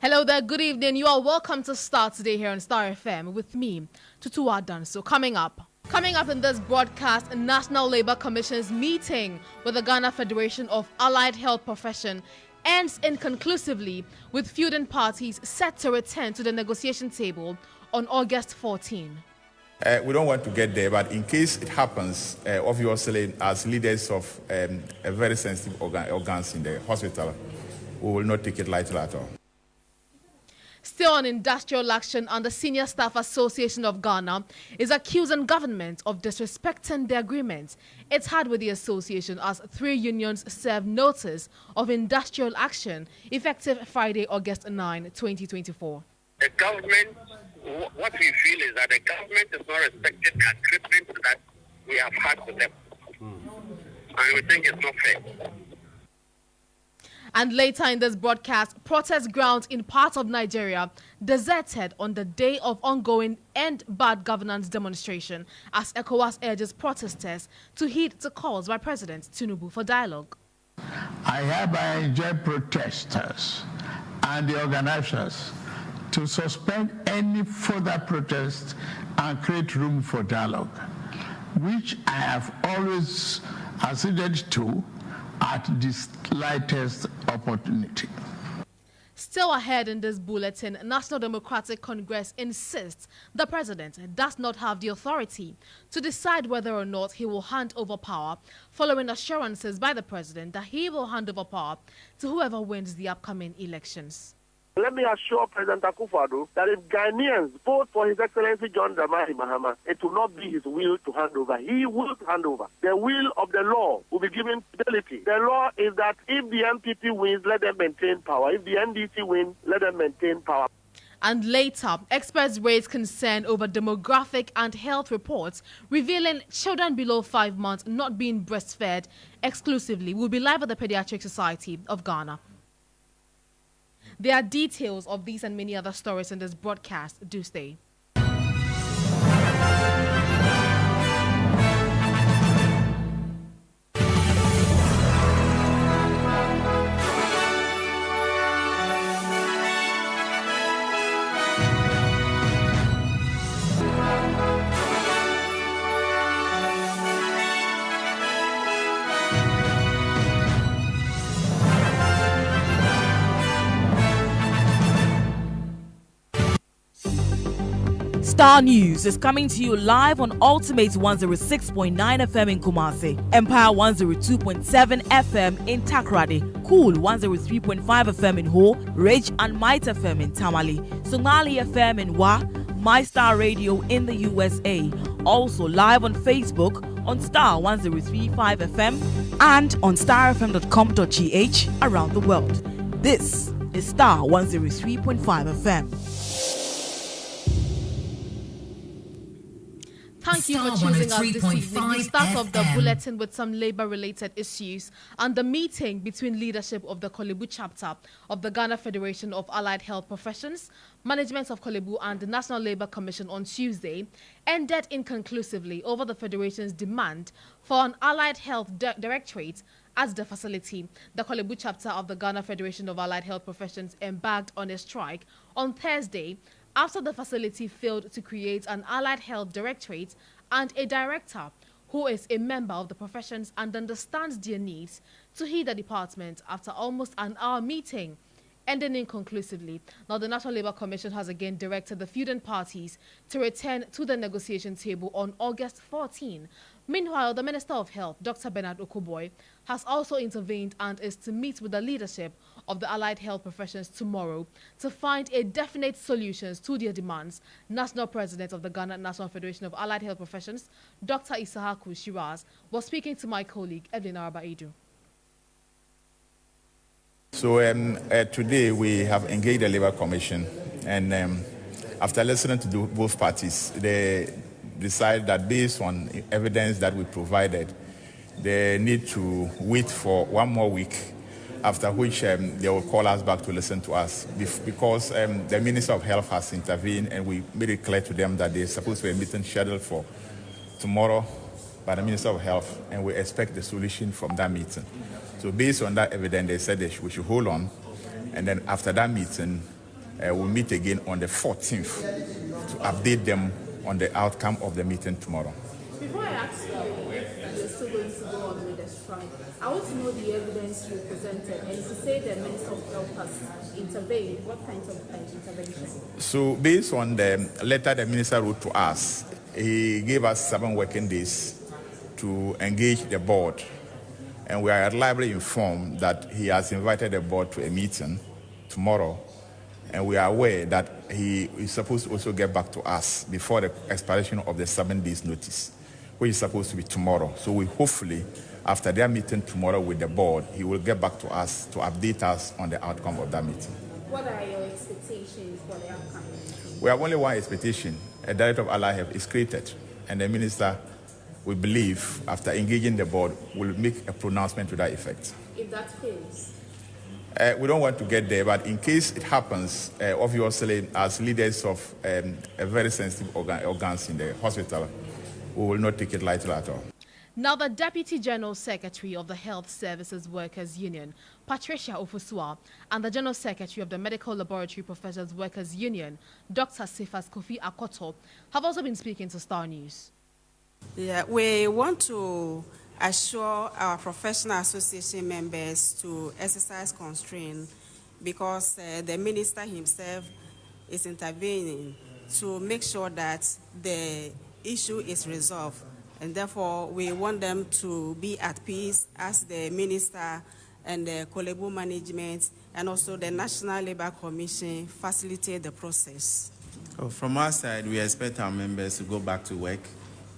Hello there, good evening. You are welcome to Starr today here on Starr FM with me, Tutuwaa Danso. Coming up in this broadcast, National Labour Commission's meeting with the Ghana Federation of Allied Health Profession ends inconclusively, with feuding parties set to return to the negotiation table on August 14. We don't want to get there, but in case it happens, obviously, as leaders of a very sensitive organs in the hospital, we will not take it lightly at all. Still on industrial action, and the Senior Staff Association of Ghana is accusing government of disrespecting the agreement it's had with the association, as 3 unions serve notice of industrial action effective Friday, August 9, 2024. The government, what we feel is that the government is not respecting the agreement that we have had with them. And we think it's not fair. And later in this broadcast, protest grounds in parts of Nigeria deserted on the day of ongoing End Bad Governance demonstration, as ECOWAS urges protesters to heed the calls by President Tinubu for dialogue. I hereby enjoin protesters and the organizers to suspend any further protest and create room for dialogue, which I have always acceded to at the slightest opportunity. Still ahead in this bulletin, National Democratic Congress insists the president does not have the authority to decide whether or not he will hand over power, following assurances by the president that he will hand over power to whoever wins the upcoming elections. Let me assure President Akufo-Addo that if Ghanaians vote for His Excellency John Dramani Mahama, it will not be his will to hand over. He will hand over. The will of the law will be given fidelity. The law is that if the MPP wins, let them maintain power. If the NDC wins, let them maintain power. And later, experts raised concern over demographic and health reports revealing children below 5 months not being breastfed exclusively. We'll be live at the Pediatric Society of Ghana. There are details of these and many other stories in this broadcast. Do stay. Starr News is coming to you live on Ultimate 106.9 FM in Kumasi, Empire 102.7 FM in Takoradi, Cool 103.5 FM in Ho, Rage and Might FM in Tamale, Somali FM in Wa, My Star Radio in the USA. Also live on Facebook on Starr 103.5 FM and on starfm.com.gh around the world. This is Starr 103.5 FM. Thank you for choosing us this evening. We start off the bulletin with some labor-related issues and the meeting between leadership of the Korle Bu chapter of the Ghana Federation of Allied Health Professions, management of Korle Bu and the National Labour Commission on Tuesday ended inconclusively over the Federation's demand for an Allied Health Directorate at the facility. The Korle Bu chapter of the Ghana Federation of Allied Health Professions embarked on a strike on Thursday after the facility failed to create an Allied Health Directorate and a director who is a member of the professions and understands their needs to head the department after almost an hour meeting, ending inconclusively. Now, the National Labour Commission has again directed the feuding parties to return to the negotiation table on August 14. Meanwhile, the Minister of Health, Dr. Bernard Okoboy, has also intervened and is to meet with the leadership of the allied health professions tomorrow to find a definite solutions to their demands. National President of the Ghana National Federation of Allied Health Professions, Dr. Isahaku Shiraz, was speaking to my colleague, Evelyn Arabaidu. So today we have engaged the Labour Commission, and after listening to both parties, they decide that based on evidence that we provided, they need to wait for 1 more week, after which they will call us back to listen to us, because the Minister of Health has intervened, and we made it clear to them that there's supposed to be a meeting scheduled for tomorrow by the Minister of Health, and we expect the solution from that meeting. So based on that evidence, they said we should hold on, and then after that meeting, We'll meet again on the 14th to update them on the outcome of the meeting tomorrow. Before I ask you if you're still going to go on with the strike, I want to know the evidence you presented. And to say the Minister of Health has intervened, what kinds of intervention? So based on the letter the Minister wrote to us, he gave us 7 working days to engage the board. And we are reliably informed that he has invited the board to a meeting tomorrow. And we are aware that he is supposed to also get back to us before the expiration of the 7 days notice, which is supposed to be tomorrow. So we hopefully, after their meeting tomorrow with the board, he will get back to us to update us on the outcome of that meeting. What are your expectations for the upcoming meeting? We have only one expectation. A director of Allied Health is created, and the minister, we believe, after engaging the board, will make a pronouncement to that effect. If that fails? We don't want to get there, but in case it happens, obviously, as leaders of a very sensitive organs in the hospital, we will not take it lightly at all. Now, the Deputy General Secretary of the Health Services Workers Union, Patricia Tutuwaa, and the General Secretary of the Medical Laboratory Professors Workers Union, Dr. Sifas Kofi Akoto, have also been speaking to Star News. Yeah, we want to assure our professional association members to exercise constraint because the minister himself is intervening to make sure that the issue is resolved. And therefore, we want them to be at peace as the minister and the Kolebu management and also the National Labour Commission facilitate the process. From our side, we expect our members to go back to work.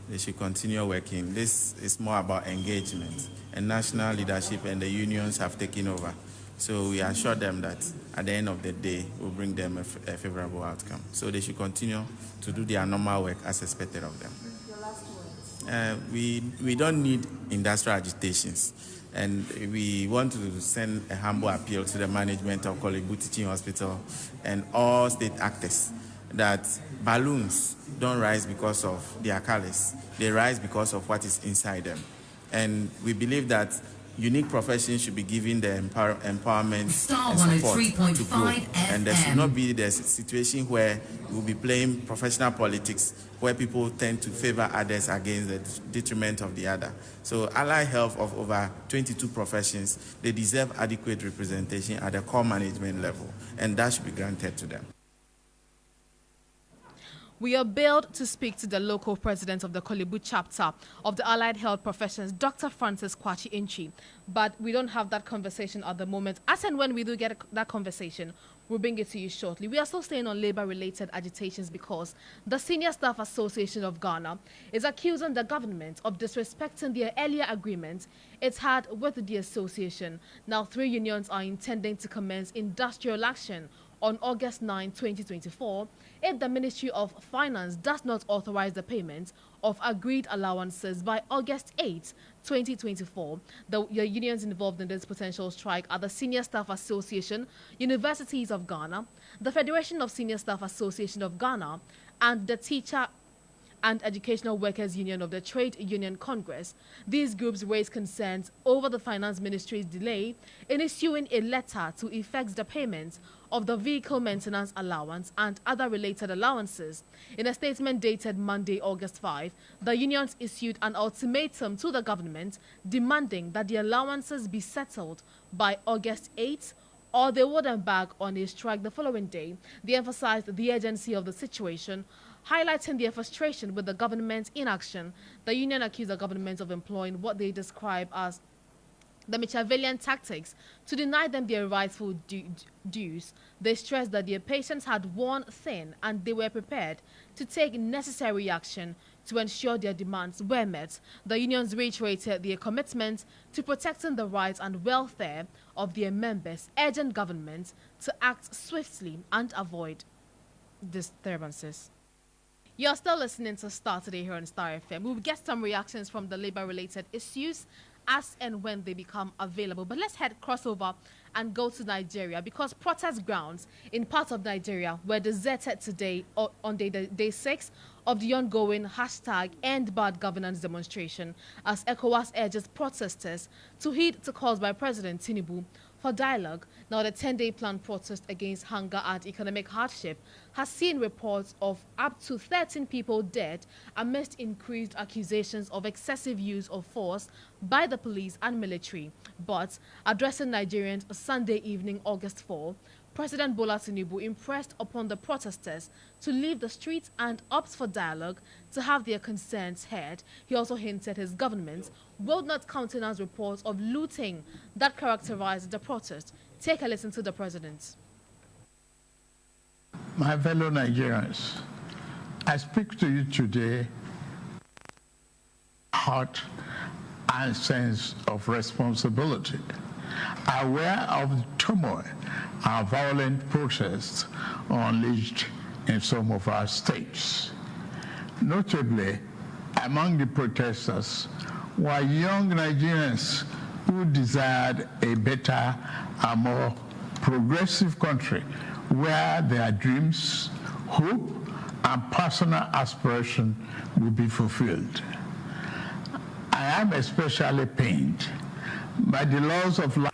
They should continue working. This is more about engagement, and national leadership and the unions have taken over. So we assure them that at the end of the day, we'll bring them a favorable outcome. So they should continue to do their normal work as expected of them. Your last words. We don't need industrial agitations. And we want to send a humble appeal to the management of Kolebu Teaching Hospital and all state actors that balloons don't rise because of their colors. They rise because of what is inside them. And we believe that unique professions should be given the empowerment Starr and support 103.5 to grow. And there should FM. not be the situation where we'll be playing professional politics where people tend to favor others against the detriment of the other. So allied health of over 22 professions, they deserve adequate representation at the core management level, and that should be granted to them. We are billed to speak to the local president of the Kolebu chapter of the Allied Health Professions, Dr. Francis Kwachi Inchi, but we don't have that conversation at the moment. As and when we do get that conversation, we'll bring it to you shortly. We are still staying on labor-related agitations because the Senior Staff Association of Ghana is accusing the government of disrespecting their earlier agreement it's had with the association. Now, 3 unions are intending to commence industrial action on August 9, 2024, if the Ministry of Finance does not authorize the payment of agreed allowances by August 8, 2024. The unions involved in this potential strike are the Senior Staff Association, Universities of Ghana, the Federation of Senior Staff Association of Ghana, and the Teacher and Educational Workers Union of the Trade Union Congress. These groups raised concerns over the Finance Ministry's delay in issuing a letter to effect the payment of the vehicle maintenance allowance and other related allowances. In a statement dated Monday, August 5, the unions issued an ultimatum to the government demanding that the allowances be settled by August 8 or they would embark on a strike the following day. They emphasized the urgency of the situation, highlighting their frustration with the government's inaction. The union accused the government of employing what they describe as the Machiavellian tactics to deny them their rightful dues. They stressed that their patients had worn thin and they were prepared to take necessary action to ensure their demands were met. The unions reiterated their commitment to protecting the rights and welfare of their members, urging government to act swiftly and avoid disturbances. You're still listening to Starr today here on Starr FM. We'll get some reactions from the labor-related issues as and when they become available. But let's head crossover and go to Nigeria because protest grounds in parts of Nigeria were deserted today on day 6 of the ongoing hashtag End Bad Governance demonstration as ECOWAS urges protesters to heed to calls by President Tinubu for dialogue. Now, the 10-day planned protest against hunger and economic hardship has seen reports of up to 13 people dead amidst increased accusations of excessive use of force by the police and military. But addressing Nigerians Sunday evening, August 4, President Bola Tinubu impressed upon the protesters to leave the streets and opts for dialogue to have their concerns heard. He also hinted his government will not countenance reports of looting that characterized the protest. Take a listen to the president. My fellow Nigerians, I speak to you today heart and sense of responsibility, aware of the turmoil and violent protests unleashed in some of our states. Notably, among the protesters were young Nigerians who desired a better and more progressive country where their dreams, hope, and personal aspiration will be fulfilled. I am especially pained by the loss of life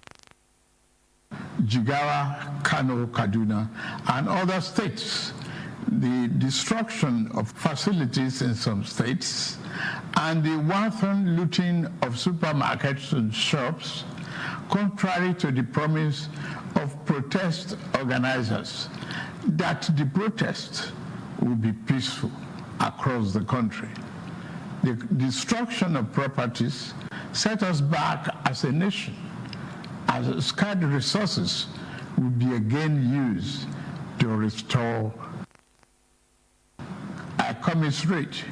Jigawa, Kano, Kaduna, and other states, the destruction of facilities in some states, and the wanton looting of supermarkets and shops, contrary to the promise of protest organizers that the protest will be peaceful across the country. The destruction of properties set us back as a nation, as scarce resources will be again used to restore. I commiserate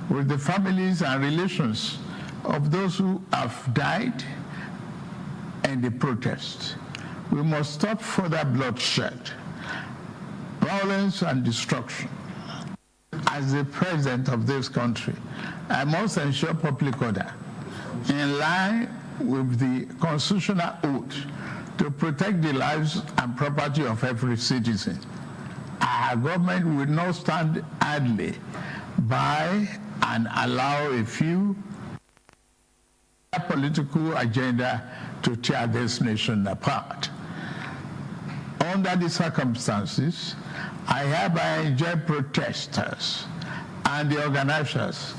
with the families and relations of those who have died in the protest. We must stop further bloodshed, violence, and destruction. As the president of this country, I must ensure public order in line with the constitutional oath to protect the lives and property of every citizen. Our government will not stand idly by and allow a few political agenda to tear this nation apart. Under the circumstances, I hereby enjoin protesters and the organizers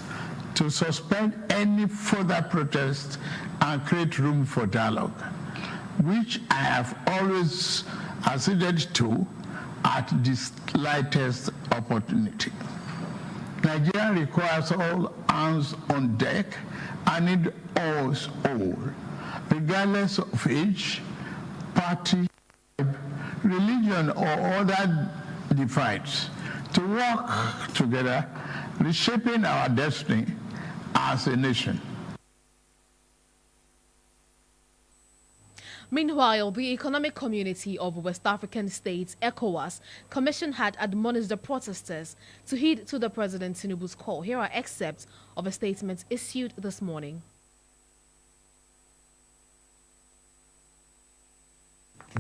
to suspend any further protest and create room for dialogue, which I have always acceded to at the slightest opportunity. Nigeria requires all hands on deck and need us all, regardless of age, party, religion, or other divides, to work together, reshaping our destiny as a nation. Meanwhile, the Economic Community of West African States, ECOWAS, Commission had admonished the protesters to heed to the President Tinubu's call. Here are excerpts of a statement issued this morning.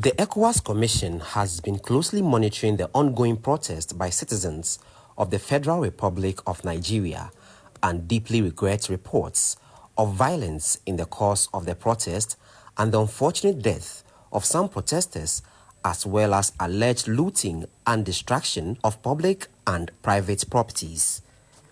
The ECOWAS Commission has been closely monitoring the ongoing protest by citizens of the Federal Republic of Nigeria and deeply regrets reports of violence in the course of the protest and the unfortunate death of some protesters, as well as alleged looting and destruction of public and private properties.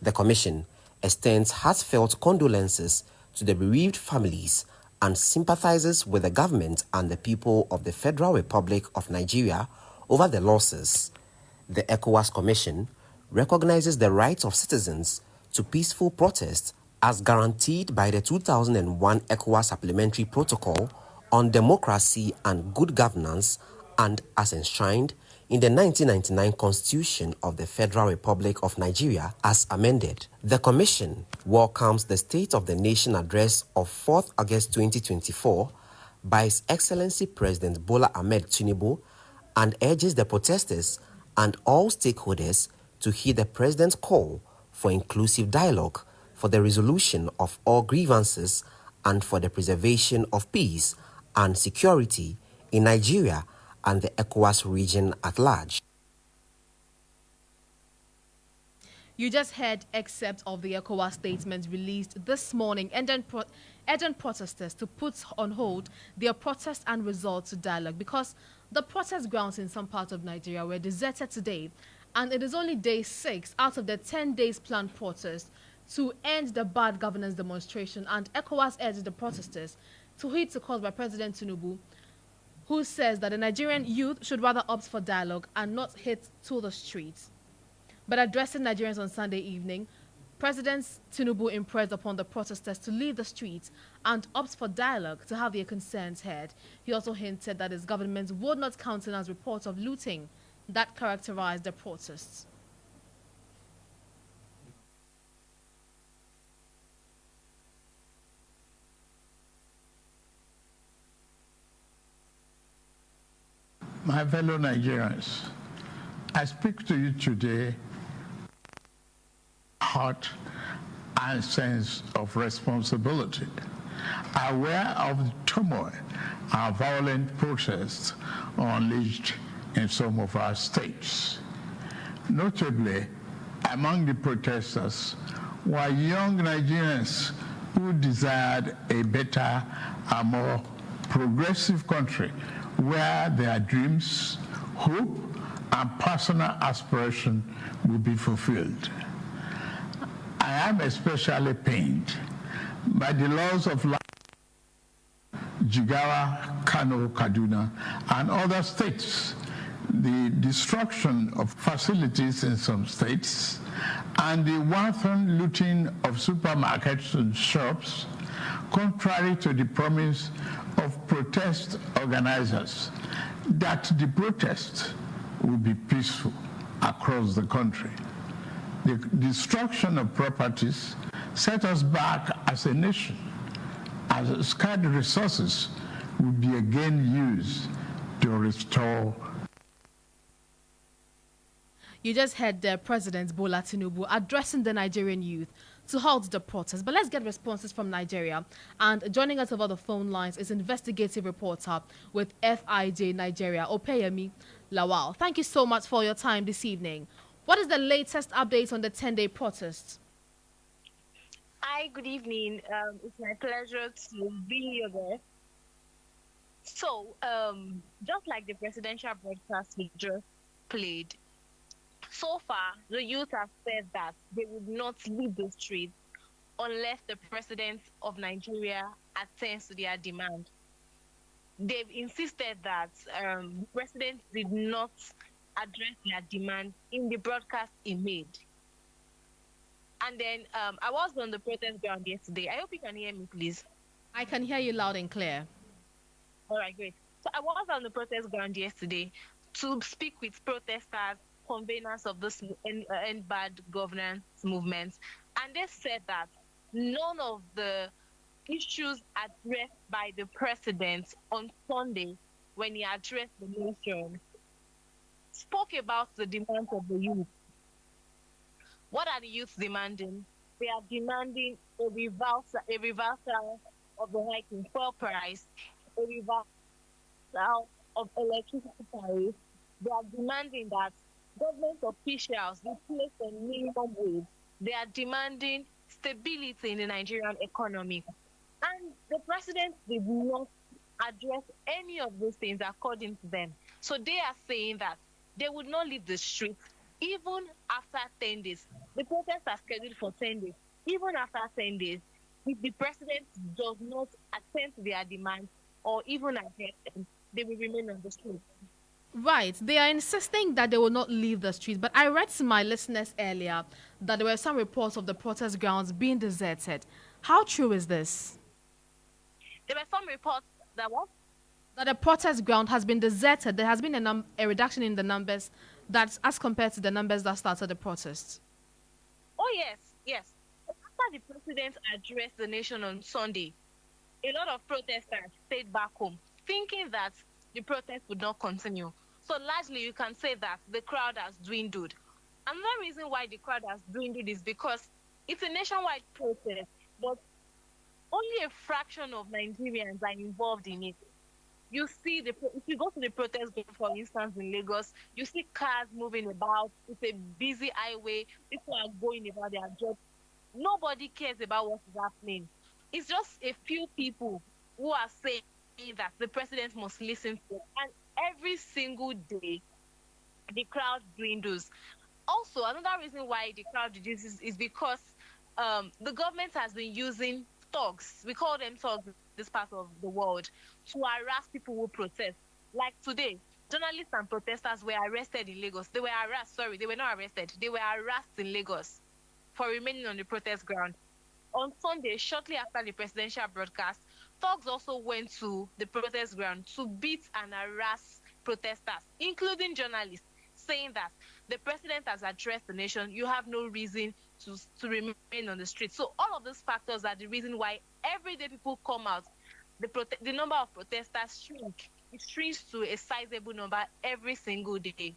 The Commission extends heartfelt condolences to the bereaved families and sympathizes with the government and the people of the Federal Republic of Nigeria over the losses. The ECOWAS Commission recognizes the rights of citizens to peaceful protest as guaranteed by the 2001 ECOWAS Supplementary Protocol on Democracy and Good Governance and as enshrined in the 1999 Constitution of the Federal Republic of Nigeria as amended. The Commission welcomes the State of the Nation address of 4th August 2024 by His Excellency President Bola Ahmed Tinubu and urges the protesters and all stakeholders to heed the President's call for inclusive dialogue for the resolution of all grievances and for the preservation of peace and security in Nigeria and the ECOWAS region at large. You just heard excerpts of the ECOWAS statement released this morning, urging protesters to put on hold their protest and resort to dialogue because the protest grounds in some parts of Nigeria were deserted today, and it is only day 6 out of the 10 days planned protest to end the bad governance demonstration. And ECOWAS urged the protesters to heed to calls by President Tinubu, who says that the Nigerian youth should rather opt for dialogue and not hit to the streets. But addressing Nigerians on Sunday evening, President Tinubu impressed upon the protesters to leave the streets and opt for dialogue to have their concerns heard. He also hinted that his government would not countenance reports of looting that characterized the protests. My fellow Nigerians, I speak to you today heart and sense of responsibility, aware of the turmoil and violent protests unleashed in some of our states. Notably, among the protesters were young Nigerians who desired a better and more progressive country where their dreams, hope, and personal aspiration will be fulfilled. I am especially pained by the loss of life in Jigawa, Kano, Kaduna, and other states, the destruction of facilities in some states, and the wanton looting of supermarkets and shops, contrary to the promise of protest organizers that the protest will be peaceful across the country. The destruction of properties set us back as a nation, as scarce resources will be again used to restore. You just heard the President Bola Tinubu addressing the Nigerian youth to halt the protest. But let's get responses from Nigeria. And joining us over the phone lines is investigative reporter with FIJ Nigeria, Opeyemi Lawal. Thank you so much for your time this evening. What is the latest update on the 10-day protest? Hi, good evening. It's my pleasure to be here there. So, just like the presidential broadcast we just played, so far, the youth have said that they would not leave the streets unless the president of Nigeria attends to their demand. They've insisted that the president did not address their demand in the broadcast he made. And then I was on the protest ground yesterday. I hope you can hear me, please. I can hear you loud and clear. All right, great. So I was on the protest ground yesterday to speak with protesters, conveners of this end bad governance movement, and they said that none of the issues addressed by the president on Sunday when he addressed the nation spoke about the demands of the youth. What are the youth demanding? They are demanding a reversal of the hike in fuel price, a reversal of electricity tariffs. They are demanding that government officials be placed on minimum wage. They are demanding stability in the Nigerian economy. And the president did not address any of those things according to them. So they are saying that they would not leave the streets even after 10 days. The protests are scheduled for 10 days. Even after 10 days, if the president does not attend to their demands or even address them, they will remain on the streets. Right. They are insisting that they will not leave the streets. But I read to my listeners earlier that there were some reports of the protest grounds being deserted. How true is this? There were some reports that what? That the protest ground has been deserted. There has been a reduction in the numbers that's as compared to the numbers that started the protests. Oh, yes. After the president addressed the nation on Sunday, a lot of protesters stayed back home, thinking that the protest would not continue. So largely, you can say that the crowd has dwindled. Another reason why the crowd has dwindled is because it's a nationwide protest, but only a fraction of Nigerians are involved in it. you see if you go to the protest group, for instance, in Lagos, you see cars moving about. It's a busy highway. People are going about their job. Nobody cares about what is happening. It's just a few people who are saying that the president must listen to, and every single day the crowd dwindles. Also, another reason why the crowd reduces is because the government has been using thugs. We call them thugs in this part of the world to harass people who protest. Like today, journalists and protesters were arrested in Lagos. They were harassed. Sorry, they were not arrested. They were harassed in Lagos for remaining on the protest ground. On Sunday, shortly after the presidential broadcast, thugs also went to the protest ground to beat and harass protesters, including journalists, saying that the president has addressed the nation. You have no reason to remain on the street. So all of these factors are the reason why everyday people come out. The number of protesters shrink. It shrinks to a sizable number every single day.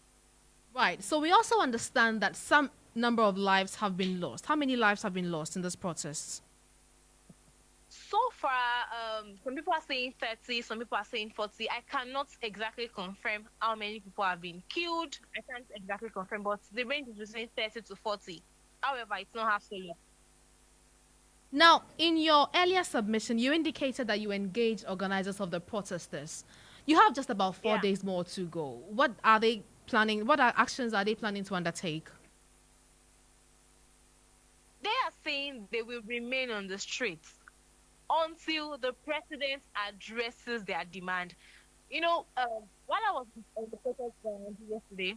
Right. So we also understand that some number of lives have been lost. How many lives have been lost in this protests? So far, some people are saying 30, some people are saying 40. I cannot exactly confirm how many people have been killed. I can't exactly confirm, but the range is between 30 to 40. However, it's not absolute. Now, in your earlier submission, you indicated that you engaged organizers of the protesters. You have just about 4 days more to go. What are they planning? What actions are they planning to undertake? They are saying they will remain on the streets until the president addresses their demand. You know, while I was on the protest ground yesterday,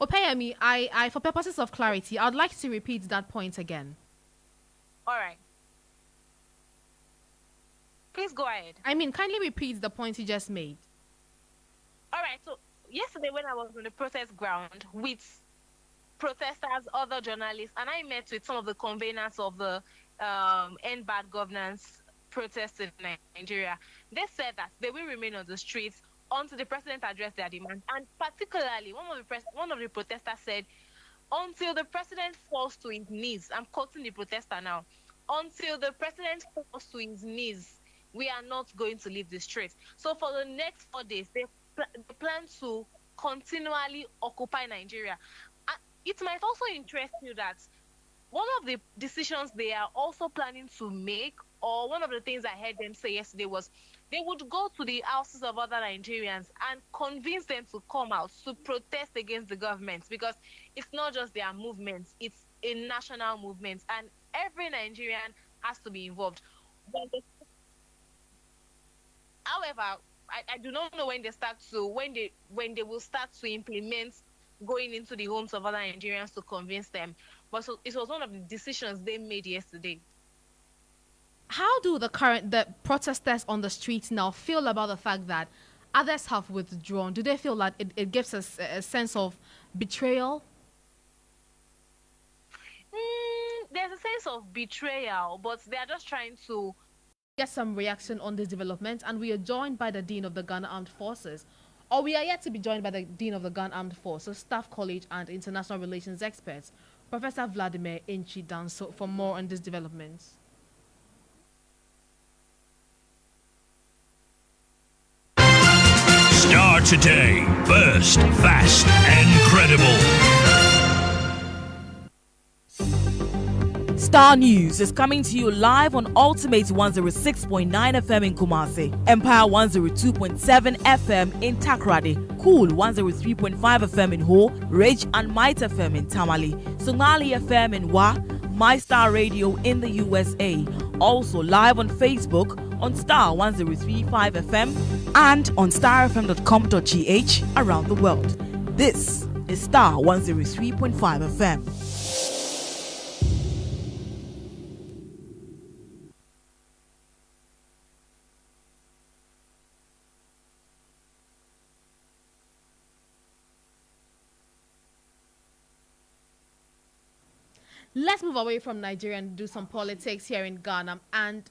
Opeyemi, I, for purposes of clarity, I'd like to repeat that point again. All right. Please go ahead. I mean, kindly repeat the point you just made. All right. So yesterday when I was on the protest ground with protesters, other journalists, and I met with some of the conveners of the End Bad Governance protests in Nigeria, they said that they will remain on the streets until the president addressed their demand. And particularly, one of the protesters said, until the president falls to his knees, I'm quoting the protester now, until the president falls to his knees, we are not going to leave the streets. So for the next 4 days, they plan to continually occupy Nigeria. It might also interest you that one of the decisions they are also planning to make, or one of the things I heard them say yesterday, was they would go to the houses of other Nigerians and convince them to come out to protest against the government, because it's not just their movement, it's a national movement, and every Nigerian has to be involved. However, I do not know when they will start to implement going into the homes of other Nigerians to convince them. But so it was one of the decisions they made yesterday. How do the protesters on the streets now feel about the fact that others have withdrawn? Do they feel like it gives us a sense of betrayal? There's a sense of betrayal, but they are just trying to get some reaction on this development, and we are joined by the Dean of the Ghana Armed Forces. Or we are yet to be joined by the Dean of the Ghana Armed Forces, Staff College and International Relations experts, Professor Vladimir Inchi Danso, for more on this development. Starr today, first, fast, and credible. Starr News is coming to you live on Ultimate 106.9 FM in Kumasi, Empire 102.7 FM in Takrady, Cool 103.5 FM in Ho, Ridge and Might FM in Tamale, Sonali FM in Wa, My Star Radio in the USA. Also live on Facebook on Starr 103.5 FM and on starfm.com.gh around the world. This is Starr 103.5 FM. Let's move away from Nigeria and do some politics here in Ghana. And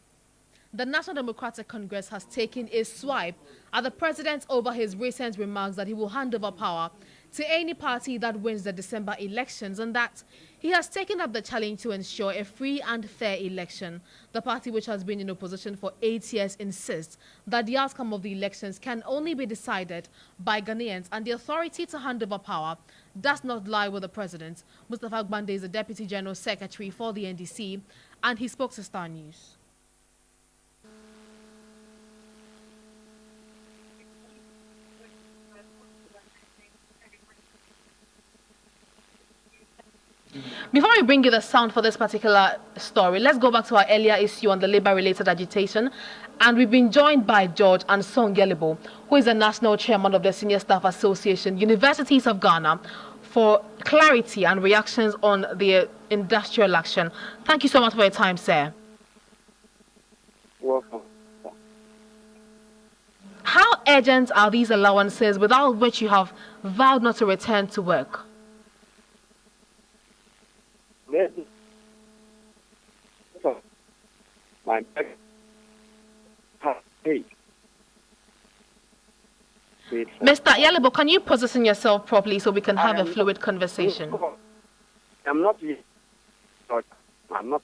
the National Democratic Congress has taken a swipe at the president over his recent remarks that he will hand over power to any party that wins the December elections, and that he has taken up the challenge to ensure a free and fair election. The party, which has been in opposition for 8 years, insists that the outcome of the elections can only be decided by Ghanaians, and the authority to hand over power does not lie with the president. Mustafa Gbande is the Deputy General Secretary for the NDC, and he spoke to Starr News. Before we bring you the sound for this particular story, let's go back to our earlier issue on the labor-related agitation. And we've been joined by George Ansong Yelibo, who is the National Chairman of the Senior Staff Association, Universities of Ghana, for clarity and reactions on the industrial action. Thank you so much for your time, sir. Welcome. How urgent are these allowances without which you have vowed not to return to work? Mr. Yalibo, can you position yourself properly so we can have a fluid conversation? I'm not. I'm not.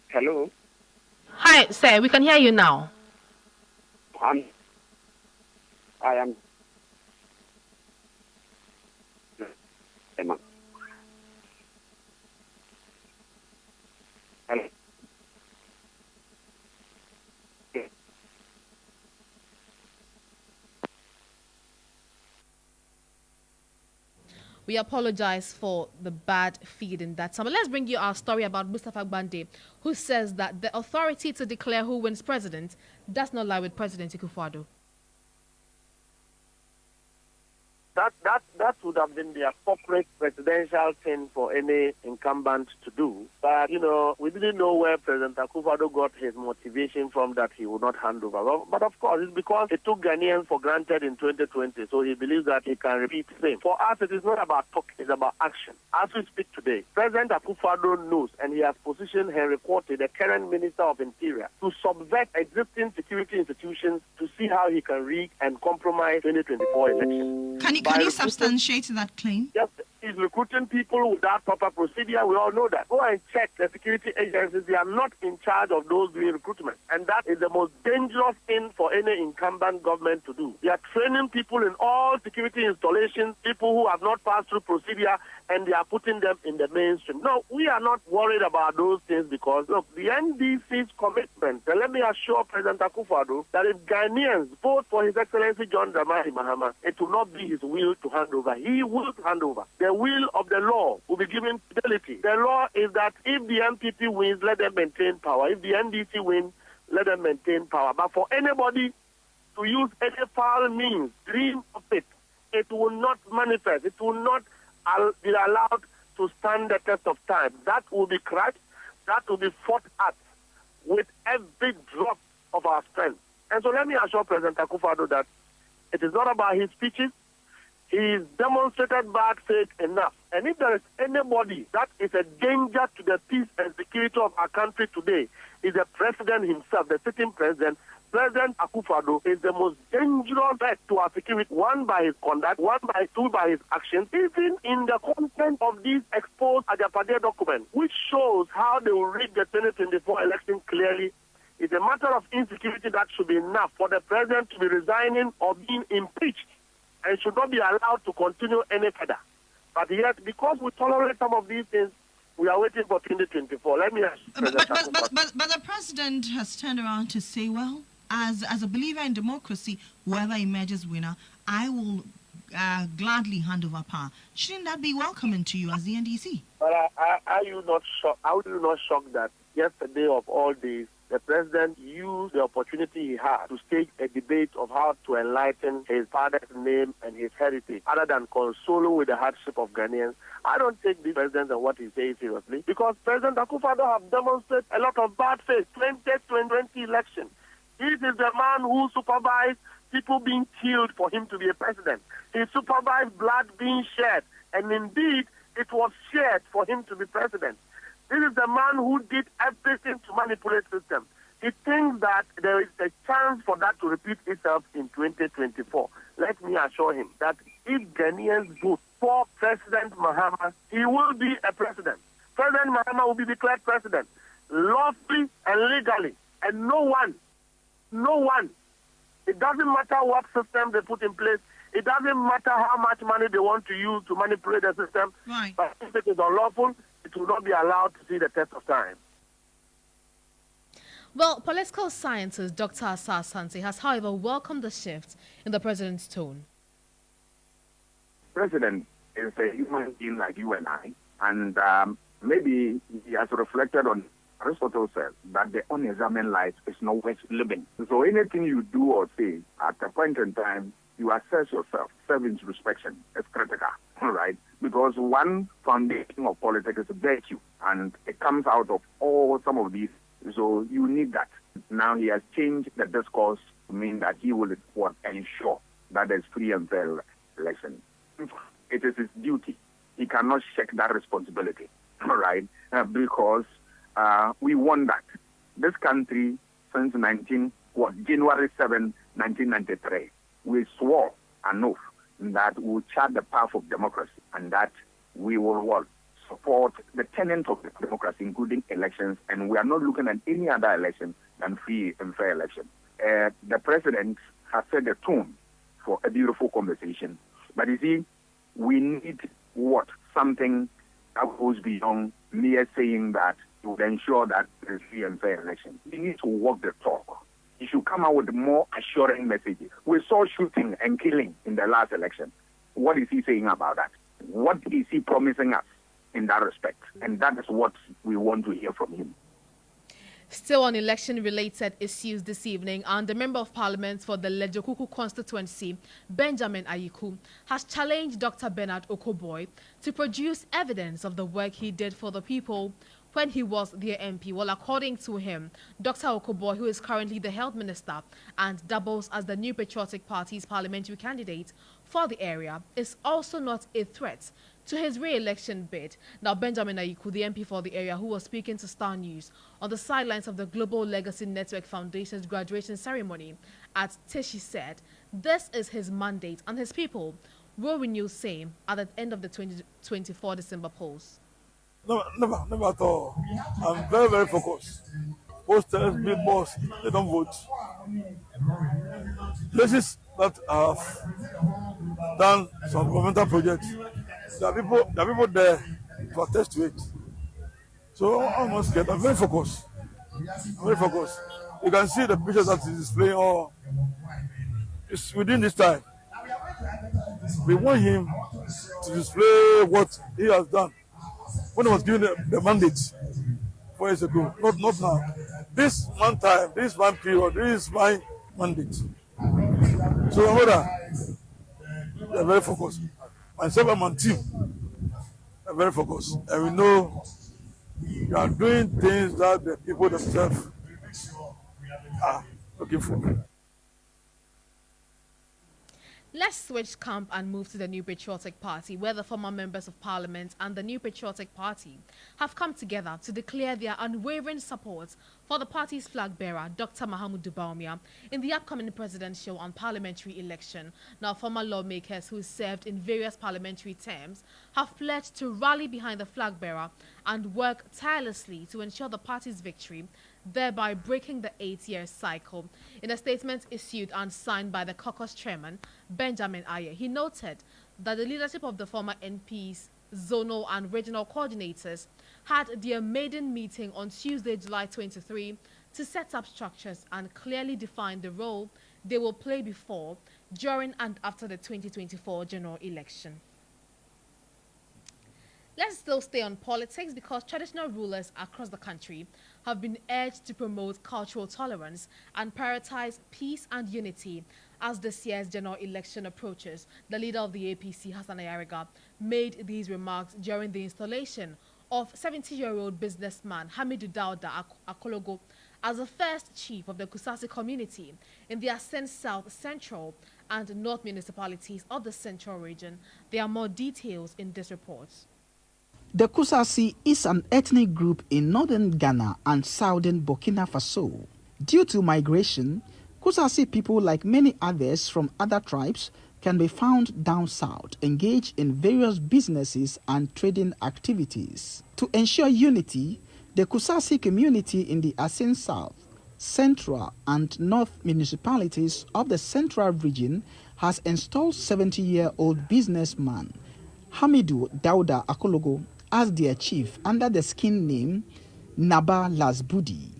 Hello. Hi, sir. We can hear you now. I am. Hello. We apologize for the bad feed in that time. Let's bring you our story about Mustafa Gbande, who says that the authority to declare who wins president does not lie with President Tutuwaa. That would have been the appropriate presidential thing for any incumbent to do. But, you know, we didn't know where President Akufo-Addo got his motivation from that he would not hand over. But of course, it's because he took Ghanaians for granted in 2020, so he believes that he can repeat the same. For us, it is not about talk, it's about action. As we speak today, President Akufo-Addo knows, and he has positioned Henry Quartey, the current Minister of Interior, to subvert existing security institutions to see how he can rig and compromise 2024 elections. Can you substantiate that claim? Yes, he's recruiting people without proper procedure. We all know that. Go and check the security agencies. They are not in charge of those doing recruitment. And that is the most dangerous thing for any incumbent government to do. They are training people in all security installations, people who have not passed through procedure, and they are putting them in the mainstream. No, we are not worried about those things because, look, the NDC's commitment, and let me assure President Akufo-Addo that if Ghanaians vote for His Excellency John Dramani Mahama, it will not be his will to hand over. He will hand over. The will of the law will be given fidelity. The law is that if the MPP wins, let them maintain power. If the NDC wins, let them maintain power. But for anybody to use any foul means, dream of it, it will not manifest. It will not be allowed to stand the test of time. That will be crushed. That will be fought at with every drop of our strength. And so let me assure President Akufo-Addo that it is not about his speeches. He's demonstrated bad faith enough. And if there is anybody that is a danger to the peace and security of our country today, is the president himself, the sitting president. President Akufo-Addo is the most dangerous threat to our security, one by his conduct, two by his actions, even in the content of these exposed Ajapade documents, which shows how they will rig the 2024 election clearly. It's a matter of insecurity that should be enough for the president to be resigning or being impeached and should not be allowed to continue any further. But yet, because we tolerate some of these things, we are waiting for 2024. Let me ask but the president has turned around to say, well, as a believer in democracy, whoever emerges winner, I will gladly hand over power. Shouldn't that be welcoming to you as the NDC? But are you not shocked? How are you not shocked that yesterday of all days, the president used the opportunity he had to stage a debate of how to enlighten his father's name and his heritage, other than consoling with the hardship of Ghanaians? I don't take this president and what he says seriously, because President Akufo-Addo have demonstrated a lot of bad faith. 2020 election. This is the man who supervised people being killed for him to be a president. He supervised blood being shed, and indeed, it was shed for him to be president. This is the man who did everything to manipulate the system. He he thinks that there is a chance for that to repeat itself in 2024. Let me assure him that if Ghanaians vote for President Mahama, he will be a president. President Mahama will be declared president lawfully and legally. And no one, it doesn't matter what system they put in place, it doesn't matter how much money they want to use to manipulate the system, right. But if it is unlawful, it will not be allowed to see the test of time. Well, political scientist Dr. Starr has, however, welcomed the shift in the president's tone. President is a human being like you and I, and maybe he has reflected on Aristotle said that the unexamined life is not worth living. So anything you do or say at a point in time, you assess yourself. Self-introspection is critical, right? Because one foundation of politics is virtue, and it comes out of some of these. So you need that. Now he has changed the discourse to mean that he will ensure that there's free and fair election. It is his duty. He cannot shirk that responsibility, right? Because we won that. This country, since January 7, 1993, we swore an oath that we will chart the path of democracy and that we will support the tenets of the democracy, including elections, and we are not looking at any other election than free and fair election. The president has set the tone for a beautiful conversation. But you see, we need something that goes beyond mere saying that to ensure that there is free and fair election. We need to walk the talk. You should come out with more assuring messages. We saw shooting and killing in the last election. What is he saying about that? What is he promising us in that respect? And that is what we want to hear from him. Still on election-related issues this evening, and the Member of Parliament for the Lejokuku constituency, Benjamin Ayiku, has challenged Dr. Bernard Okoboy to produce evidence of the work he did for the people when he was their MP. Well, according to him, Dr. Okoboy, who is currently the health minister and doubles as the New Patriotic Party's parliamentary candidate for the area, is also not a threat to his re-election bid. Now, Benjamin Ayiku, the MP for the area, who was speaking to Starr News on the sidelines of the Global Legacy Network Foundation's graduation ceremony at Teshi, said this is his mandate and his people will renew same at the end of the 2024 December polls. No, never at all. I'm very, very focused. Posters, billboards, they don't vote. Places that have done some governmental projects, there are people there to attest to it. So I'm not scared. I'm very focused. You can see the pictures that he's displaying all. It's within this time. We want him to display what he has done when he was given the mandate 4 years ago. Not now. This one time, this one period, this is my mandate. So brother, we are very focused. Myself and my team are very focused. And we know we are doing things that the people themselves are looking for. Let's switch camp and move to the New Patriotic Party, where the former members of Parliament and the New Patriotic Party have come together to declare their unwavering support for the party's flag bearer, Dr. Mahamudu Bawumia, in the upcoming presidential and parliamentary election. Now, former lawmakers who served in various parliamentary terms have pledged to rally behind the flag bearer and work tirelessly to ensure the party's victory, thereby breaking the 8-year cycle. In a statement issued and signed by the caucus chairman, Benjamin Aye, he noted that the leadership of the former NP's zonal and regional coordinators had their maiden meeting on Tuesday, July 23, to set up structures and clearly define the role they will play before, during and after the 2024 general election. Let's still stay on politics, because traditional rulers across the country have been urged to promote cultural tolerance and prioritize peace and unity as this year's general election approaches. The leader of the APC, Hassan Ayariga, made these remarks during the installation of 70-year-old businessman Hamidu Dauda Akologo as the first chief of the Kusasi community in the Ascent South, Central and North municipalities of the Central region. There are more details in this report. The Kusasi is an ethnic group in northern Ghana and southern Burkina Faso. Due to migration, Kusasi people, like many others from other tribes, can be found down south, engaged in various businesses and trading activities. To ensure unity, the Kusasi community in the Asin South, Central and North municipalities of the Central region has installed 70-year-old businessman Hamidu Dauda Akologo as their chief under the scheme name Naba Lasbudi.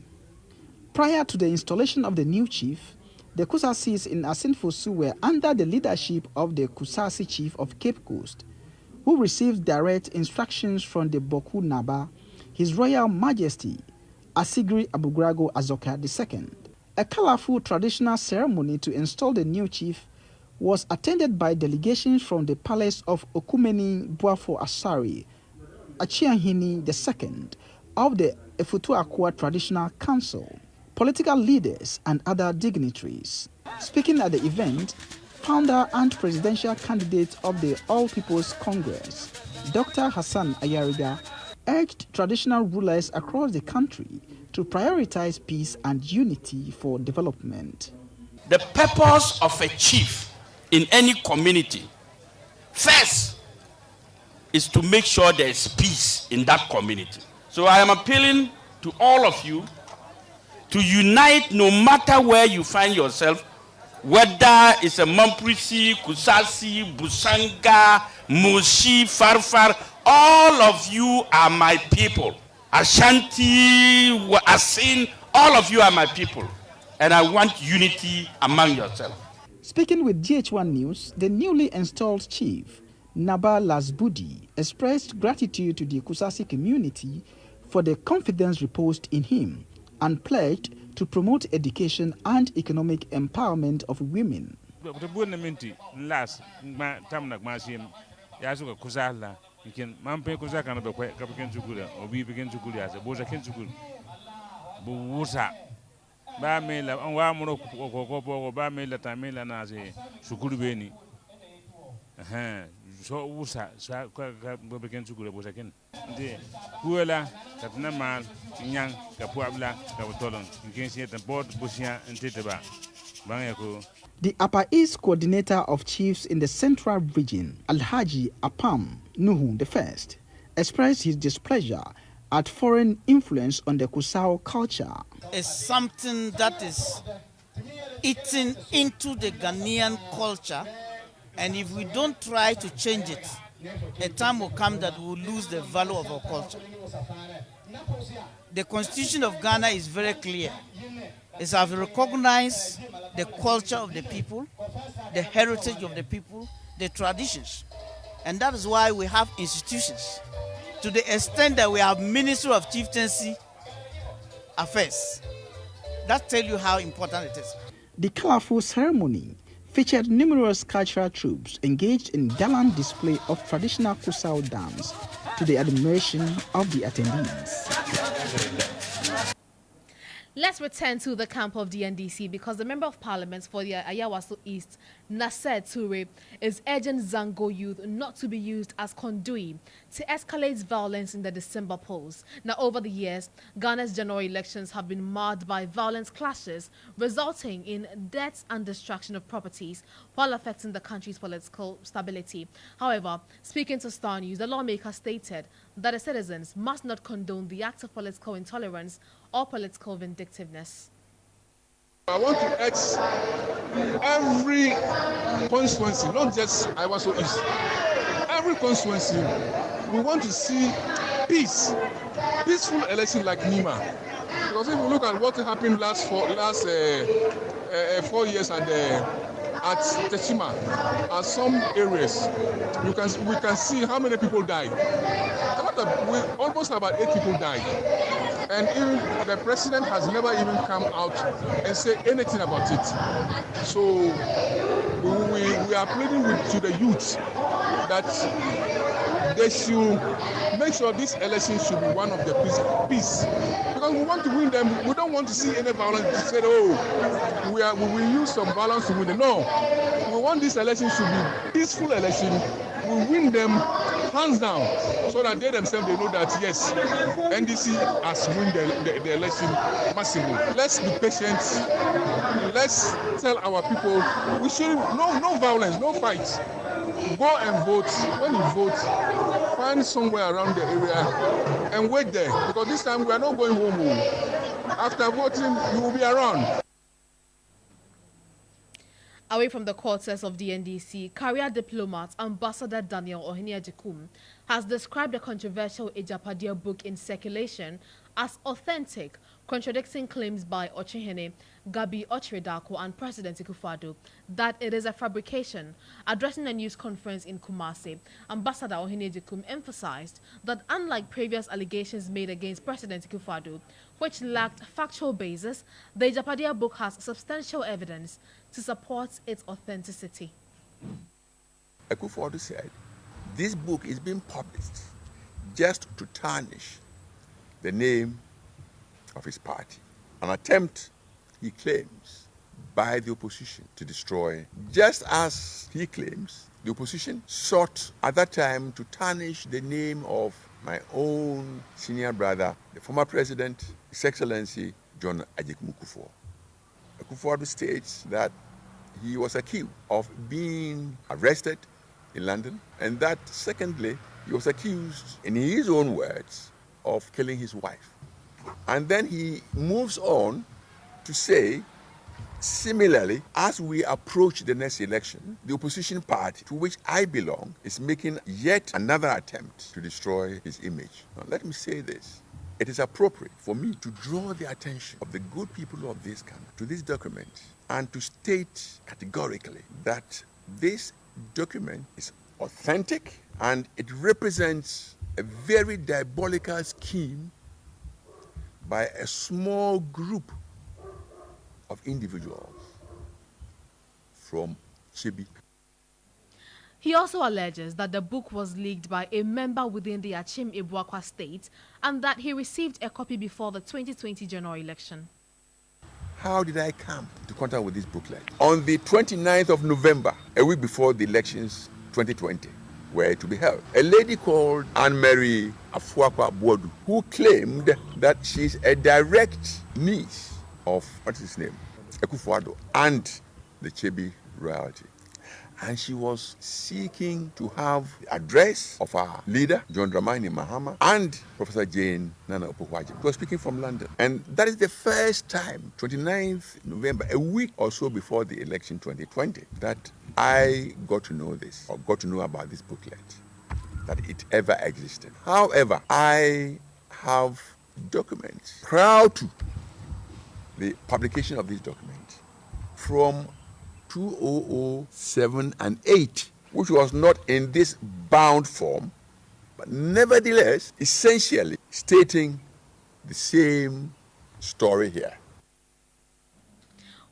Prior to the installation of the new chief, the Kusasis in Asinfosu were under the leadership of the Kusasi chief of Cape Coast, who received direct instructions from the Boku Naba, His Royal Majesty Asigri Abugrago Azoka II. A colorful traditional ceremony to install the new chief was attended by delegations from the palace of Okumeni Buafo Asari, Achiahini II of the Tutuwaa Traditional Council, political leaders and other dignitaries. Speaking at the event, founder and presidential candidate of the All People's Congress, Dr. Hassan Ayariga, urged traditional rulers across the country to prioritize peace and unity for development. The purpose of a chief in any community, first, is to make sure there is peace in that community. So I am appealing to all of you to unite no matter where you find yourself, whether it's a Mamprisi, Kusasi, Busanga, Mushi, Farfar, all of you are my people. Ashanti, Asin, all of you are my people. And I want unity among yourselves. Speaking with GH1 News, the newly installed chief, Naba Lasbudi, expressed gratitude to the Kusasi community for the confidence reposed in him and pledged to promote education and economic empowerment of women. The Upper East Coordinator of Chiefs in the Central Region, Alhaji Apam Nuhu I, expressed his displeasure at foreign influence on the Kusao culture. It's something that is eating into the Ghanaian culture, and if we don't try to change it, a time will come that we will lose the value of our culture. The Constitution of Ghana is very clear. It's to recognize the culture of the people, the heritage of the people, the traditions. And that is why we have institutions. To the extent that we have Ministry of Chieftaincy Affairs. That tells you how important it is. The colorful ceremony featured numerous cultural troops engaged in gallant display of traditional Kusao dance to the admiration of the attendees. Let's return to the camp of the NDC because the Member of Parliament for the Ayawaso East, Nasser Toure, is urging Zango youth not to be used as conduit to escalate violence in the December polls. Now, over the years, Ghana's general elections have been marred by violent clashes, resulting in deaths and destruction of properties while affecting the country's political stability. However, speaking to Starr News, the lawmaker stated that the citizens must not condone the act of political intolerance or political vindictiveness. I want to urge every constituency, not just Ayawaso East, every constituency, we want to see peace, peaceful election like Nima. Because if you look at what happened last 4 years at Techima, at some areas, we can see how many people died. Almost about 8 people died. And even the president has never even come out and say anything about it. So we are pleading to the youth that they should make sure this election should be one of the peace. Because we want to win them. We don't want to see any violence. To say, oh, we will use some violence to win them. No. We want this election to be peaceful election. We win them hands down, so that they themselves, they know that, yes, NDC has won the election massively. Let's be patient. Let's tell our people, we should, no violence, no fights. Go and vote. When you vote, find somewhere around the area and wait there, because this time we are not going home. After voting, you will be around. Away from the quarters of the NDC, career diplomat Ambassador Daniel Ohene-Ajekum has described the controversial Ejapadia book in circulation as authentic, contradicting claims by Ochihene, Gabi Ochredako and President Akufo-Addo that it is a fabrication. Addressing a news conference in Kumasi, Ambassador Ohene-Ajekum emphasized that unlike previous allegations made against President Akufo-Addo, which lacked factual basis, the Ejapadia book has substantial evidence to support its authenticity. Akufo-Addo said, this book is being published just to tarnish the name of his party. An attempt, he claims, by the opposition to destroy, just as he claims the opposition sought at that time to tarnish the name of my own senior brother, the former president, His Excellency John Agyekum Kufuor. Akufo-Addo states that he was accused of being arrested in London, and that secondly, he was accused, in his own words, of killing his wife. And then he moves on to say, similarly, as we approach the next election, the opposition party to which I belong is making yet another attempt to destroy his image. Now, let me say this. It is appropriate for me to draw the attention of the good people of this country to this document and to state categorically that this document is authentic and it represents a very diabolical scheme by a small group of individuals from Chibi. He also alleges that the book was leaked by a member within the Achim Ibuakwa state and that he received a copy before the 2020 general election. How did I come to contact with this booklet? On the 29th of November, a week before the elections 2020 were to be held, a lady called Anne-Marie Afuakwa Boadu, who claimed that she's a direct niece of, what's his name, Akufo-Addo, and the Chebi royalty. And she was seeking to have the address of our leader, John Dramani Mahama, and Professor Jane Nana Opoku-Agyeman. He was speaking from London. And that is the first time, 29th November, a week or so before the election 2020, that I got to know this, or got to know about this booklet, that it ever existed. However, I have documents prior to the publication of this document from 2007 and 8, which was not in this bound form, but nevertheless, essentially stating the same story here.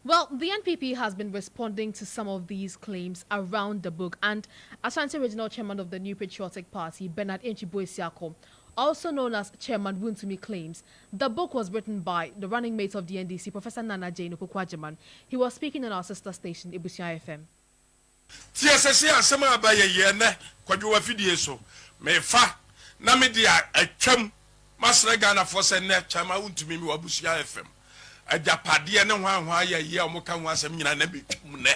Well, the NPP has been responding to some of these claims around the book, and Ashanti Regional Chairman of the New Patriotic Party, Bernard Enchibo-Isiako, also known as Chairman Wuntumi, claims the book was written by the running mate of the NDC, Professor Nana Jane Opoku-Agyeman. He was speaking on our sister station, Ebusia FM. TSC asema abaye yene kwadwo afidie so mefa na media atwam masra Ghana for se ne Chairman Wuntumi mi Ebusia FM ajapade ne hwanhwa ye omoka ho asem nyina na betwum ne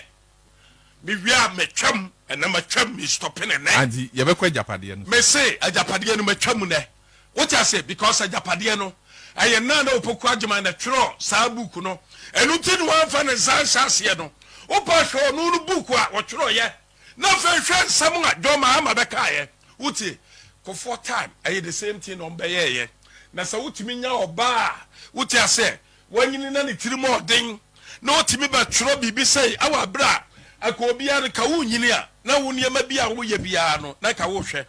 me wia metwam ena matwam mi stopping ne adi ye bekwa ajapade no me say ajapade no matwam ne what I say because ajapade no aye na Opoku-Agyeman na twro sa book no enu tin wan fa ne sanse no opa hwo no book a wo twro ye na fa hwe nsam a do ma ama beka ye wuti ko for time aye the same thing on be ye na sa wutimi nya oba wuti ase wanyini na ne tirimo den na otimi ba twro bibi sei awa bra akobia ne ka wunyini a na woniema bia wo ye bia no na ka wo hwe.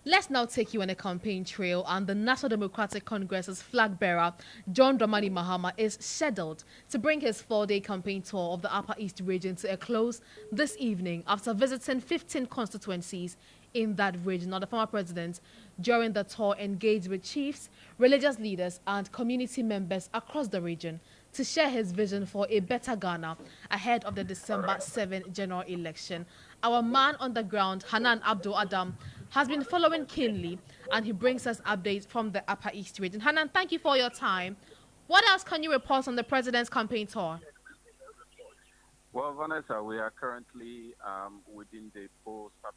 Let's now take you on a campaign trail, and the National Democratic Congress's flag bearer, John Dramani Mahama, is scheduled to bring his 4-day campaign tour of the Upper East region to a close this evening after visiting 15 constituencies in that region. Now, the former president, during the tour, engaged with chiefs, religious leaders, and community members across the region to share his vision for a better Ghana ahead of the December 7 general election. Our man on the ground, Hanan Abdul Adam, has been following keenly, and he brings us updates from the Upper East region. Hanan, thank you for your time. What else can you report on the president's campaign tour? Well, Vanessa, we are currently within the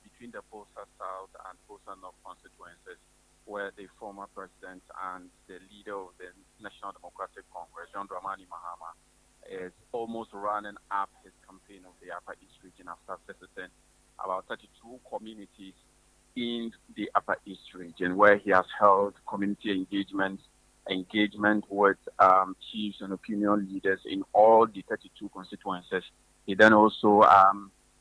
between the Bosa South and Bosa North constituencies, where the former president and the leader of the National Democratic Congress, John Dramani Mahama, is almost running up his campaign of the Upper East region after visiting about 32 communities in the Upper East region, where he has held community engagement with chiefs and opinion leaders in all the 32 constituencies. He then also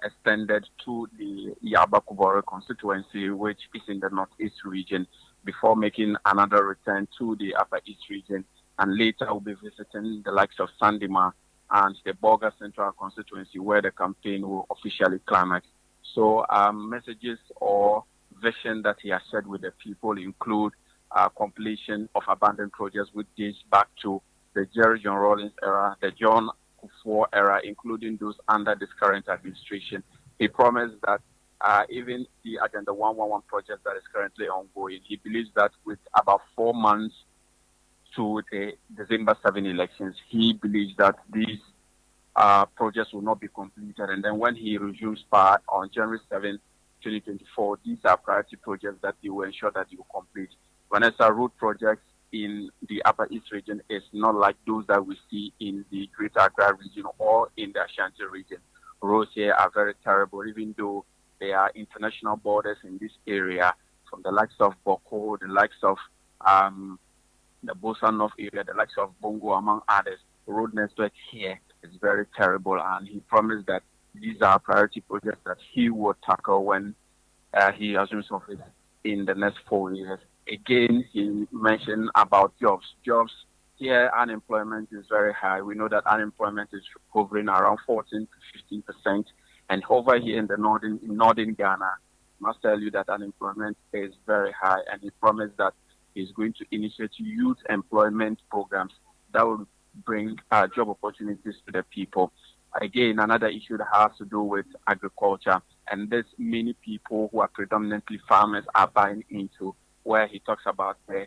extended to the Yabakubore constituency, which is in the Northeast region, before making another return to the Upper East region, and later will be visiting the likes of Sandima and the Boga Central constituency, where the campaign will officially climax. So messages or vision that he has shared with the people include completion of abandoned projects which dates back to the Jerry John Rawlings era, the John Kufuor era, including those under this current administration. He promised that even the Agenda 111 project that is currently ongoing, he believes that with about 4 months to the December 7 elections, he believes that these projects will not be completed. And then when he resumes power on January 7, 2024, these are priority projects that he will ensure that he will complete. Vanessa, road projects in the Upper East region is not like those that we see in the Greater Accra region or in the Ashanti region. Roads here are very terrible, even though there are international borders in this area, from the likes of Boko, the likes of the Bosa North area, the likes of Bongo, among others. The road network here is very terrible, and he promised that these are priority projects that he will tackle when he assumes office in the next 4 years. Again, he mentioned about jobs. Jobs here, unemployment is very high. We know that unemployment is hovering around 14 to 15%. And over here in the northern Ghana, I must tell you that unemployment is very high. And he promised that he's going to initiate youth employment programs that will bring job opportunities to the people. Again, another issue that has to do with agriculture. And this many people who are predominantly farmers are buying into, where he talks about the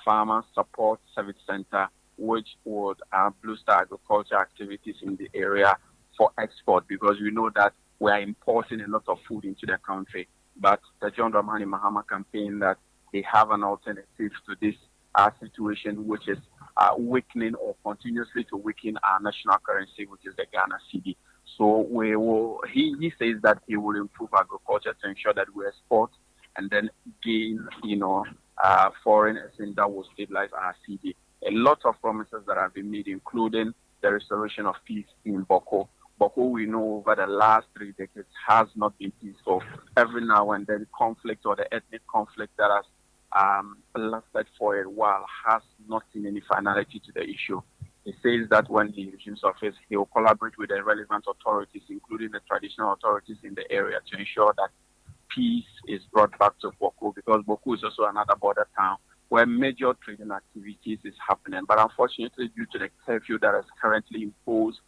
Farmer Support Service Center, which would boost agriculture activities in the area for export, because we know that we are importing a lot of food into the country. But the John Dramani Mahama campaign that they have an alternative to this situation, which is weakening or continuously to weaken our national currency, which is the Ghana cedi. So he says that he will improve agriculture to ensure that we export and then gain, foreign exchange that will stabilize our cedi. A lot of promises that have been made, including the restoration of peace in Boko. Boko, we know over the last 3 decades, has not been peaceful. Every now and then, conflict or the ethnic conflict that has lasted for a while has not seen any finality to the issue. He says that when he resumes office, he will collaborate with the relevant authorities, including the traditional authorities in the area, to ensure that peace is brought back to Boko, because Boko is also another border town where major trading activities is happening. But unfortunately, due to the curfew that is currently imposed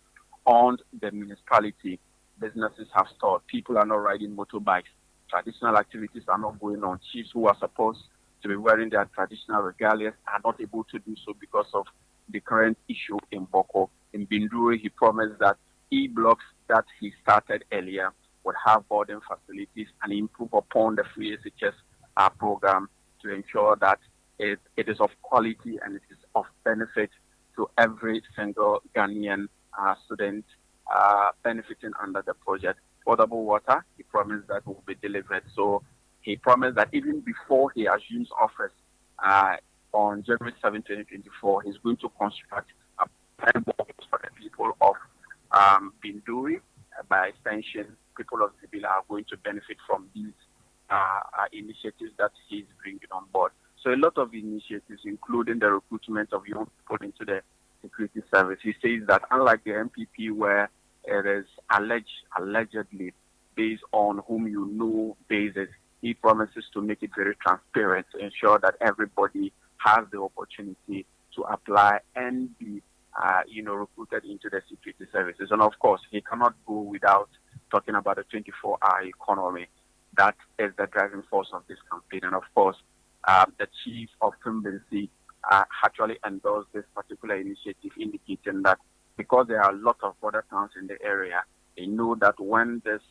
on the municipality, businesses have stalled. People are not riding motorbikes. Traditional activities are not going on. Chiefs who are supposed to be wearing their traditional regalias are not able to do so because of the current issue in Boko. In Binduri, he promised that e-blocks that he started earlier would have boarding facilities and improve upon the free SHS program to ensure that it is of quality and it is of benefit to every single Ghanaian student benefiting under the project. Potable water, he promised that will be delivered. So he promised that even before he assumes office on January 7, 2024, he's going to construct a box for the people of Binduri. By extension, people of Sibila are going to benefit from these initiatives that he's bringing on board. So a lot of initiatives, including the recruitment of young people into the security service. He says that unlike the MPP, where it is allegedly based on whom you know basis, he promises to make it very transparent to ensure that everybody has the opportunity to apply and be recruited into the security services. And of course, he cannot go without talking about the 24-hour economy. That is the driving force of this campaign. And of course, the chief of Fimbinsi actually endorsed this particular initiative, indicating that because there are a lot of border towns in the area, they know that when this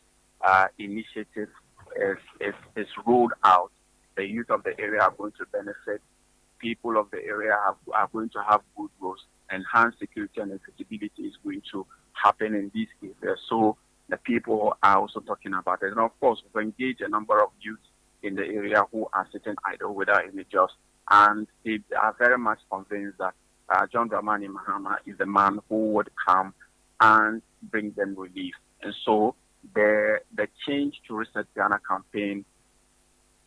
initiative is rolled out, the youth of the area are going to benefit. People of the area are going to have good roads. Enhanced security and accessibility is going to happen in these areas. So the people are also talking about it. And of course, we've engaged a number of youths in the area who are sitting idle without any jobs. And they are very much convinced that John Dramani Mahama is the man who would come and bring them relief. And so the Change to Reset Ghana campaign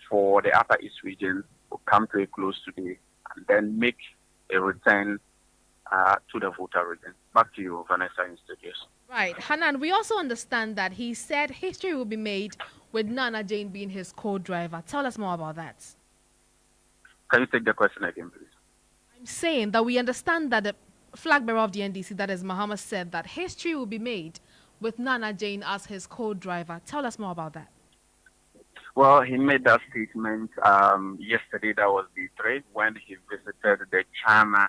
for the Upper East region will come to a close today and then make a return to the voter region. Back to you, Vanessa, in studios. Right. Hanan, we also understand that he said history will be made with Nana Jane being his co-driver. Tell us more about that. Can you take the question again, please? I'm saying that we understand that the flag bearer of the NDC, that is Mahama, said that history will be made with Nana Jane as his co-driver. Tell us more about that. Well, he made that statement yesterday, that was the 3rd, when he visited the China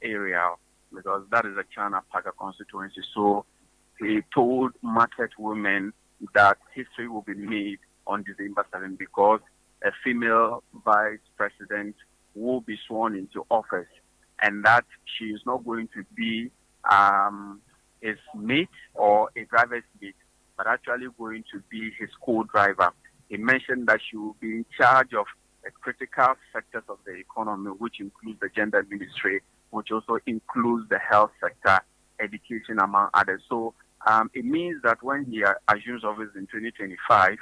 area, because that is a China Paga constituency. So he told market women that history will be made on December 7th because a female vice president will be sworn into office, and that she is not going to be his mate or a driver's mate, but actually going to be his co-driver. He mentioned that she will be in charge of critical sectors of the economy, which includes the gender ministry, which also includes the health sector, education, among others. So it means that when he assumes office in 2025,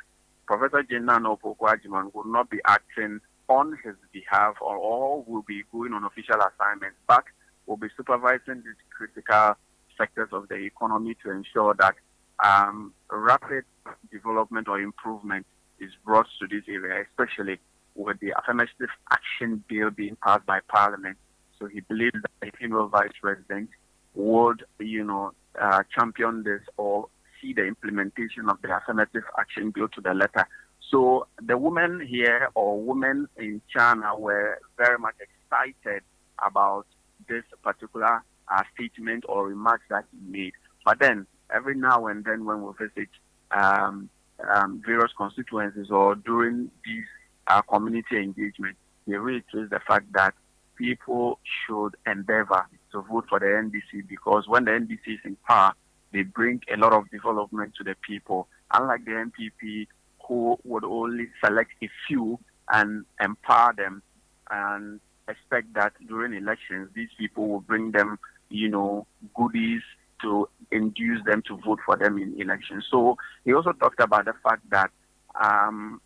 Professor Jenana Opoku-Agyeman will not be acting on his behalf or will be going on official assignments, but will be supervising these critical sectors of the economy to ensure that rapid development or improvement is brought to this area, especially with the affirmative action bill being passed by Parliament. So he believes that a female vice president would, champion this or see the implementation of the affirmative action bill to the letter. So the women here or women in China were very much excited about this particular statement or remarks that he made. But then every now and then when we visit various constituencies or during these community engagement, they reiterate the fact that people should endeavor to vote for the NDC because when the NDC is in power, they bring a lot of development to the people. Unlike the NPP, who would only select a few and empower them and expect that during elections, these people will bring them, goodies to induce them to vote for them in elections. So he also talked about the fact that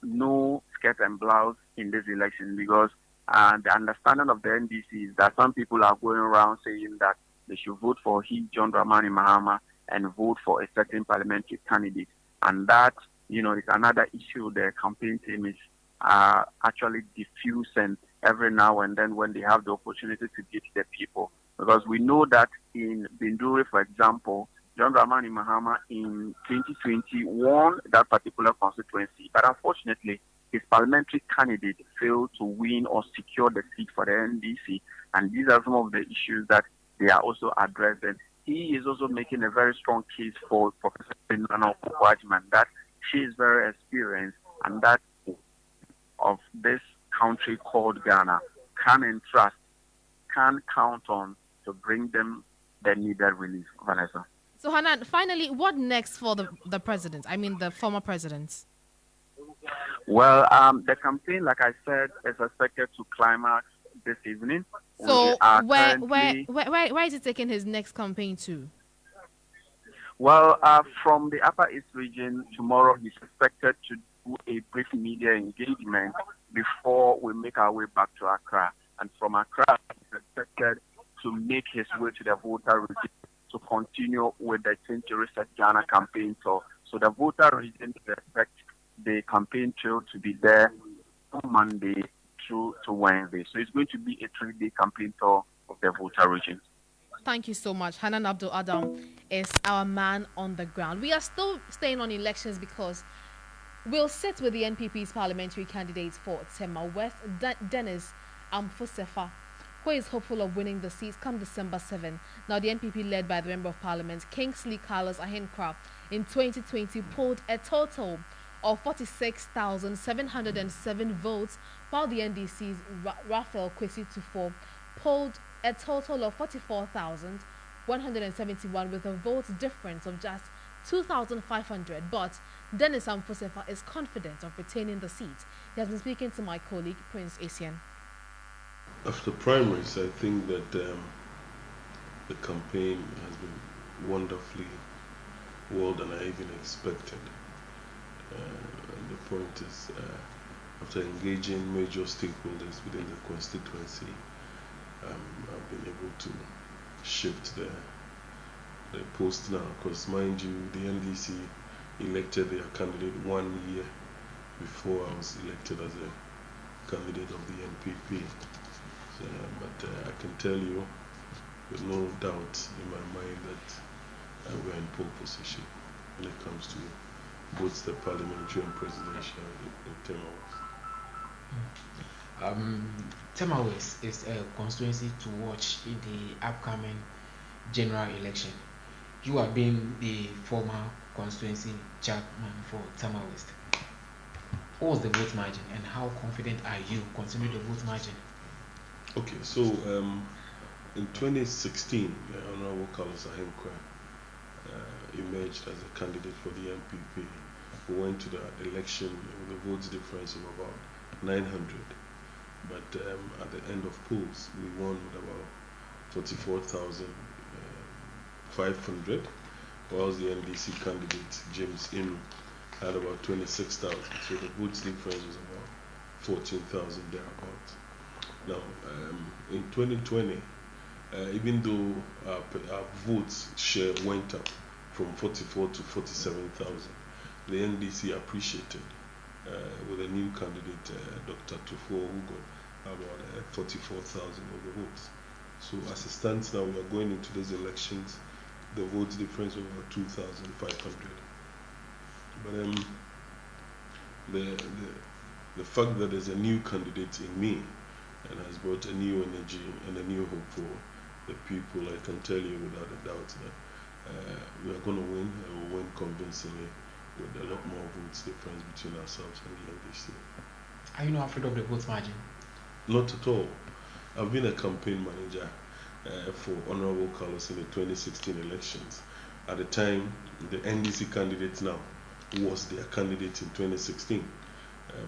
no skirt and blouse in this election because the understanding of the NDC is that some people are going around saying that they should vote for John Dramani Mahama and vote for a certain parliamentary candidate. And that, is another issue the campaign team is actually diffusing every now and then when they have the opportunity to get the people. Because we know that in Binduri, for example, John Dramani Mahama in 2020 won that particular constituency. But unfortunately, his parliamentary candidate failed to win or secure the seat for the NDC. And these are some of the issues that they are also addressing. He is also making a very strong case for Professor Nana Opoku-Agyeman that she is very experienced and that of this country called Ghana can count on to bring them the needed relief. Vanessa. So Hanan, finally, what next for the president? I mean, the former presidents. Well, the campaign, like I said, is expected to climax this evening. So where is he taking his next campaign to? Well, from the Upper East region, tomorrow he's expected to do a brief media engagement before we make our way back to Accra. And from Accra, he's expected to make his way to the voter region to continue with the Change to Reset Ghana campaign tour. So the voter region expect the campaign trail to be there from Monday through to Wednesday. So it's going to be a 3-day campaign tour of the voter region. Thank you so much, Hanan Abdul Adam. is our man on the ground. We are still staying on elections because we'll sit with the NPP's parliamentary candidates for Tema West, Dennis Amfosefa, who is hopeful of winning the seats come December 7. Now, the NPP, led by the Member of Parliament, Kingsley Carlos Ahenkra, in 2020 polled a total of 46,707 votes, while the NDC's Raphael Kwesi Tutuwaa polled a total of 44,171 with a vote difference of just 2,500. But Dennis Amfosefa is confident of retaining the seat. He has been speaking to my colleague, Prince Asian. After primaries, I think that the campaign has been wonderfully well than I even expected. And the point is, after engaging major stakeholders within the constituency, I've been able to shift the post now, because mind you, the NDC elected their candidate 1 year before I was elected as a candidate of the NPP. So, but I can tell you with no doubt in my mind that we're in pole position when it comes to both the parliamentary and presidential in Tema West. Tema West is a constituency to watch in the upcoming general election. You have been the former constituency chairman for Tema West. What was the vote margin and how confident are you considering the vote margin? Okay, so in 2016, Honorable Carlos Ahenkra emerged as a candidate for the NPP. We went to the election with a votes difference of about 900, but at the end of polls, we won with about 44,500, whilst the NDC candidate, James Inu, had about 26,000. So the votes difference was about 14,000 thereabouts. Now, in 2020, even though our votes share went up from 44 to 47,000, the NDC appreciated with a new candidate, Dr. Tutuwaa, who got about 44,000 of the votes. So as it stands now, we are going into these elections, the votes difference of about 2,500. But the fact that there's a new candidate in me and has brought a new energy and a new hope for the people, I can tell you without a doubt that we are going to win, and we'll win convincingly with a lot more votes difference between ourselves and the NDC. Are you not afraid of the vote margin? Not at all. I've been a campaign manager for Honorable Carlos in the 2016 elections. At the time, the NDC candidate now was their candidate in 2016.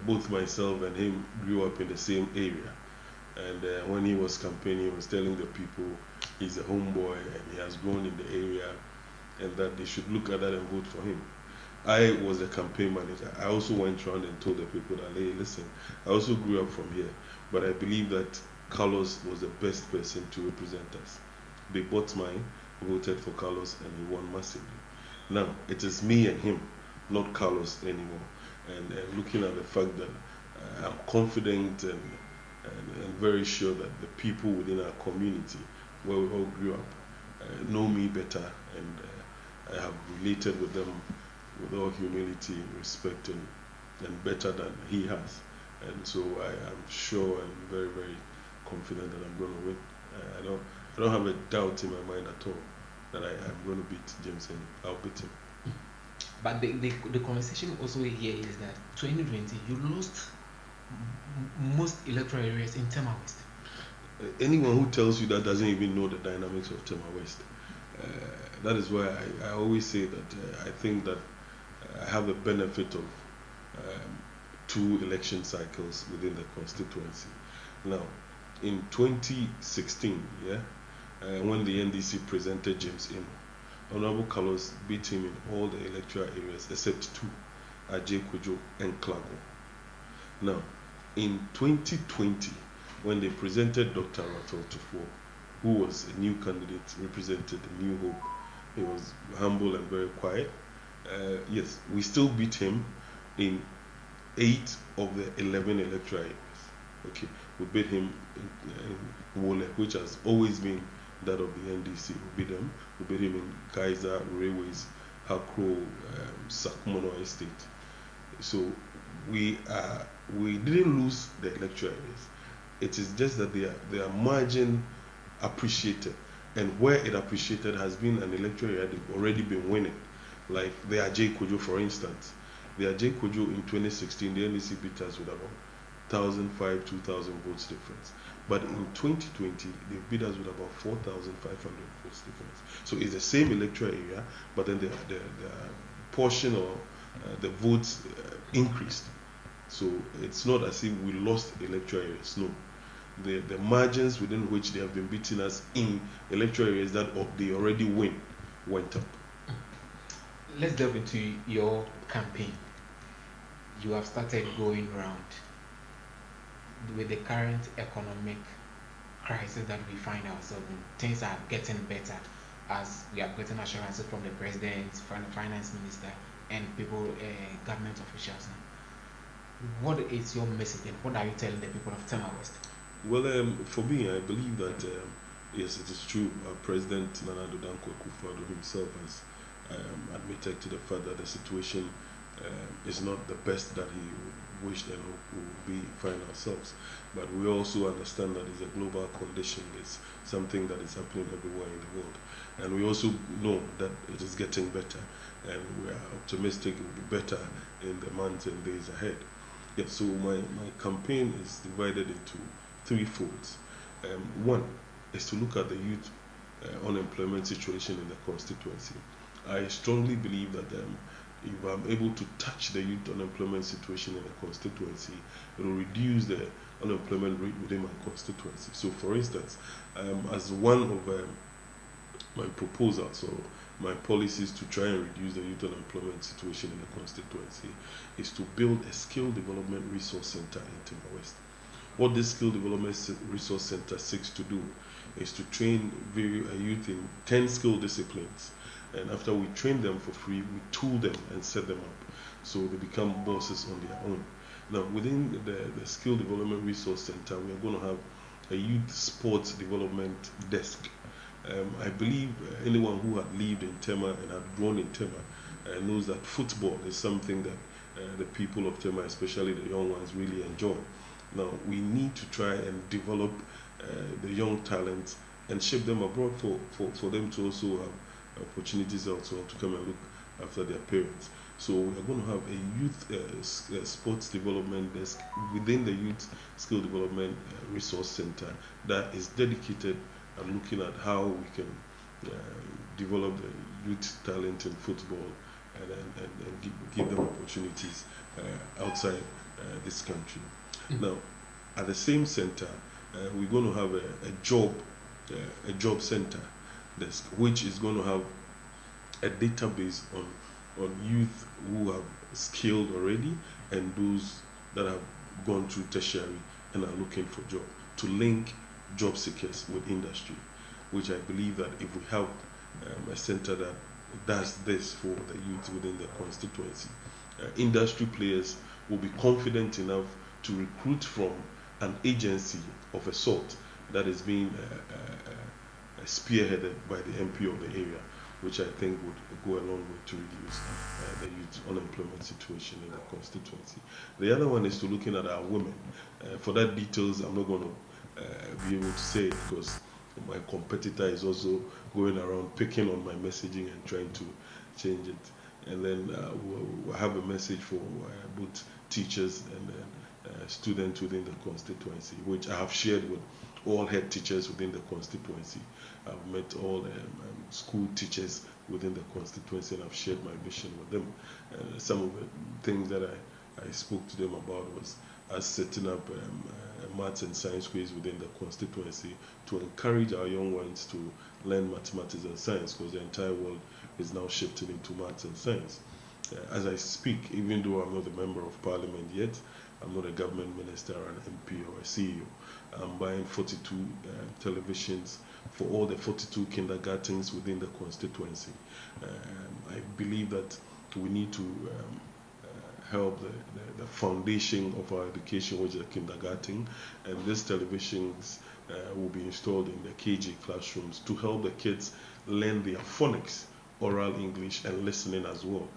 Both myself and him grew up in the same area. And when he was campaigning, he was telling the people he's a homeboy and he has grown in the area and that they should look at that and vote for him. I was a campaign manager. I also went around and told the people that, hey, listen, I also grew up from here, but I believe that Carlos was the best person to represent us. They bought mine, voted for Carlos, and he won massively. Now, it is me and him, not Carlos anymore. And looking at the fact that I'm confident and very sure that the people within our community, where we all grew up, know me better, and I have related with them with all humility, respect, and better than he has. And so I am sure and very, very confident that I'm going to win. I don't have a doubt in my mind at all that I am going to beat James and I'll beat him. But the conversation also here is that 2020 you lost most electoral areas in Tema West. Anyone who tells you that doesn't even know the dynamics of Tema West. That is why I always say that I think that I have the benefit of 2 election cycles within the constituency. Now, in 2016, when the NDC presented James Inu, Honorable Carlos beat him in all the electoral areas except 2, Ajay Kojo and Klago. Now, in 2020, when they presented Dr. Raphael Tutuwaa, who was a new candidate, represented a new hope, he was humble and very quiet. Yes, we still beat him in 8 of the 11 electoral areas. Okay, we beat him in Wole, which has always been that of the NDC will beat him in Kaiser, Railways, Hakro, Sakmono Estate. So we didn't lose the electoral areas. It is just that their margin appreciated, and where it appreciated has been an electoral area they've already been winning, like the Ajay Kojo, for instance. The Ajay Kojo in 2016, the NDC beat us with about 1,005, 2,000 votes difference. But in 2020, they beat us with about 4,500 votes difference. So it's the same electoral area, but then the portion or the votes increased. So it's not as if we lost electoral areas. No. The margins within which they have been beating us in electoral areas that they already win went up. Let's delve into your campaign. You have started going round. With the current economic crisis that we find ourselves in, things are getting better as we are getting assurances from the president, finance minister, and people, government officials now. What is your message and what are you telling the people of Tema West? Well, for me, I believe that yes, it is true. President Nana Addo Dankwa Akufo-Addo himself has admitted to the fact that the situation is not the best that he wished and hoped we find ourselves. But we also understand that it's a global condition. It's something that is happening everywhere in the world. And we also know that it is getting better. And we are optimistic it will be better in the months and days ahead. Yeah, so my campaign is divided into three folds. One is to look at the youth unemployment situation in the constituency. I strongly believe that if I'm able to touch the youth unemployment situation in the constituency, it will reduce the unemployment rate within my constituency. So, for instance, as one of my proposals or my policies to try and reduce the youth unemployment situation in the constituency is to build a skill development resource center in Tema West. What this skill development resource center seeks to do is to train youth in 10 skill disciplines. And after we train them for free, we tool them and set them up so they become bosses on their own. Now, within the skill development resource center, we are going to have a youth sports development desk. I believe anyone who had lived in Tema and had grown in Tema knows that football is something that the people of Tema, especially the young ones, really enjoy. Now, we need to try and develop the young talents and ship them abroad for them to also have opportunities also to come and look after their parents. So we are going to have a youth sports development desk within the youth skill development resource center that is dedicated and looking at how we can develop the youth talent in football and give them opportunities outside this country. Now, at the same center, we're going to have a job center desk, which is going to have a database on youth who have skilled already and those that have gone through tertiary and are looking for job, to link job seekers with industry, which I believe that if we have a center that does this for the youth within the constituency, industry players will be confident enough to recruit from an agency of a sort that is being spearheaded by the MP of the area, which I think would go a long way to reduce the youth unemployment situation in the constituency. The other one is to looking at our women. For that details, I'm not going to be able to say it because my competitor is also going around picking on my messaging and trying to change it. And then we'll have a message for both teachers and students within the constituency, which I have shared with all head teachers within the constituency. I've met all school teachers within the constituency and I've shared my vision with them. Some of the things that I spoke to them about was us setting up a maths and science quiz within the constituency to encourage our young ones to learn mathematics and science, because the entire world is now shifting into maths and science. As I speak, even though I'm not a member of parliament yet, I'm not a government minister or an MP or a CEO, I'm buying 42 televisions for all the 42 kindergartens within the constituency. I believe that we need to help the foundation of our education, which is the kindergarten, and these televisions will be installed in the KG classrooms to help the kids learn their phonics, oral English, and listening as well,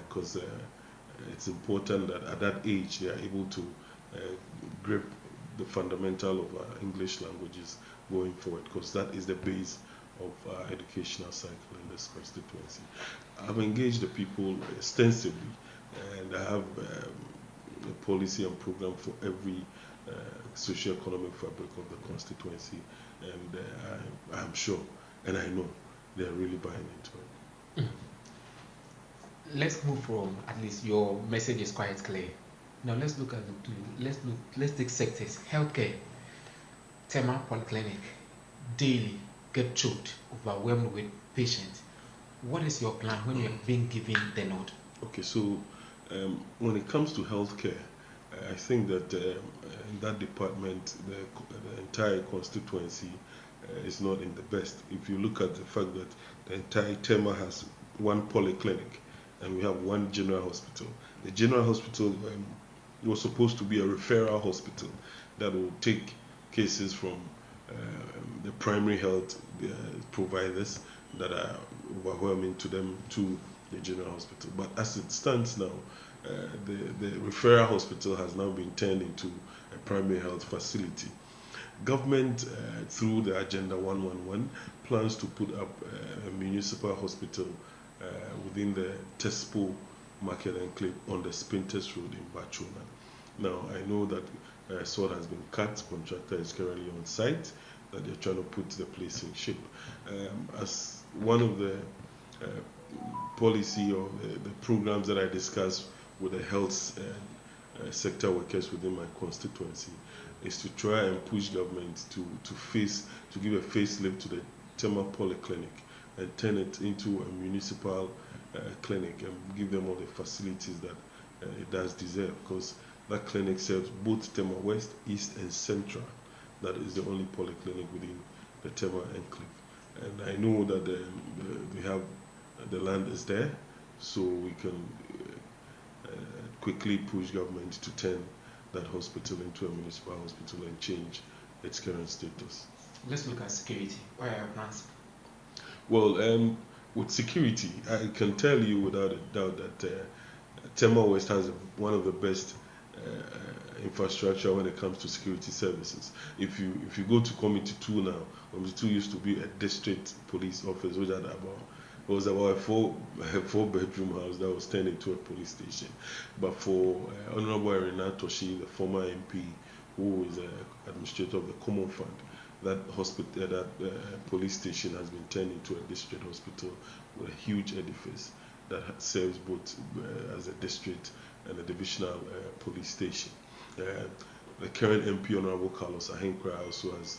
because it's important that at that age they are able to grip the fundamental of English languages going forward, because that is the base of our educational cycle in this constituency. I've engaged the people extensively, and I have a policy and program for every socio-economic fabric of the constituency, and I'm sure, and I know, they are really buying into it. Let's move from, at least your message is quite clear. Now let's look at let's take sectors. Healthcare, Tema Polyclinic, daily get choked, overwhelmed with patients. What is your plan when you are being given the nod? Okay, so when it comes to healthcare, I think that in that department, the entire constituency is not in the best. If you look at the fact that the entire Tema has one polyclinic and we have one general hospital. The general hospital was supposed to be a referral hospital that will take cases from the primary health providers that are overwhelming to them to the general hospital. But as it stands now, the referral hospital has now been turned into a primary health facility. Government, through the Agenda 111, plans to put up a municipal hospital within the Tespo Market Enclave on the Spintex Road in Bachona. Now, I know that sod has been cut, contractor is currently on site, that they're trying to put the place in shape. As one of the policy or the programs that I discussed with the health sector workers within my constituency is to try and push government to give a facelift to the Tema Polyclinic and turn it into a municipal clinic and give them all the facilities that it does deserve, because that clinic serves both Tema West, East, and Central. That is the only polyclinic within the Tema Enclave. And I know that we have the land is there, so we can quickly push government to turn that hospital into a municipal hospital and change its current status. Let's look at security. What are your plans? Well, with security, I can tell you without a doubt that Tema West has one of the best infrastructure when it comes to security services. If you go to Committee 2 now, Committee 2 used to be a district police office, which had about a four-bedroom house that was turned into a police station. But for Honorable Irina Toshi, the former MP, who is administrator of the Common Fund, that hospital, that police station has been turned into a district hospital with a huge edifice that serves both as a district and a divisional police station. The current MP, Honorable Carlos Ahenkra, also has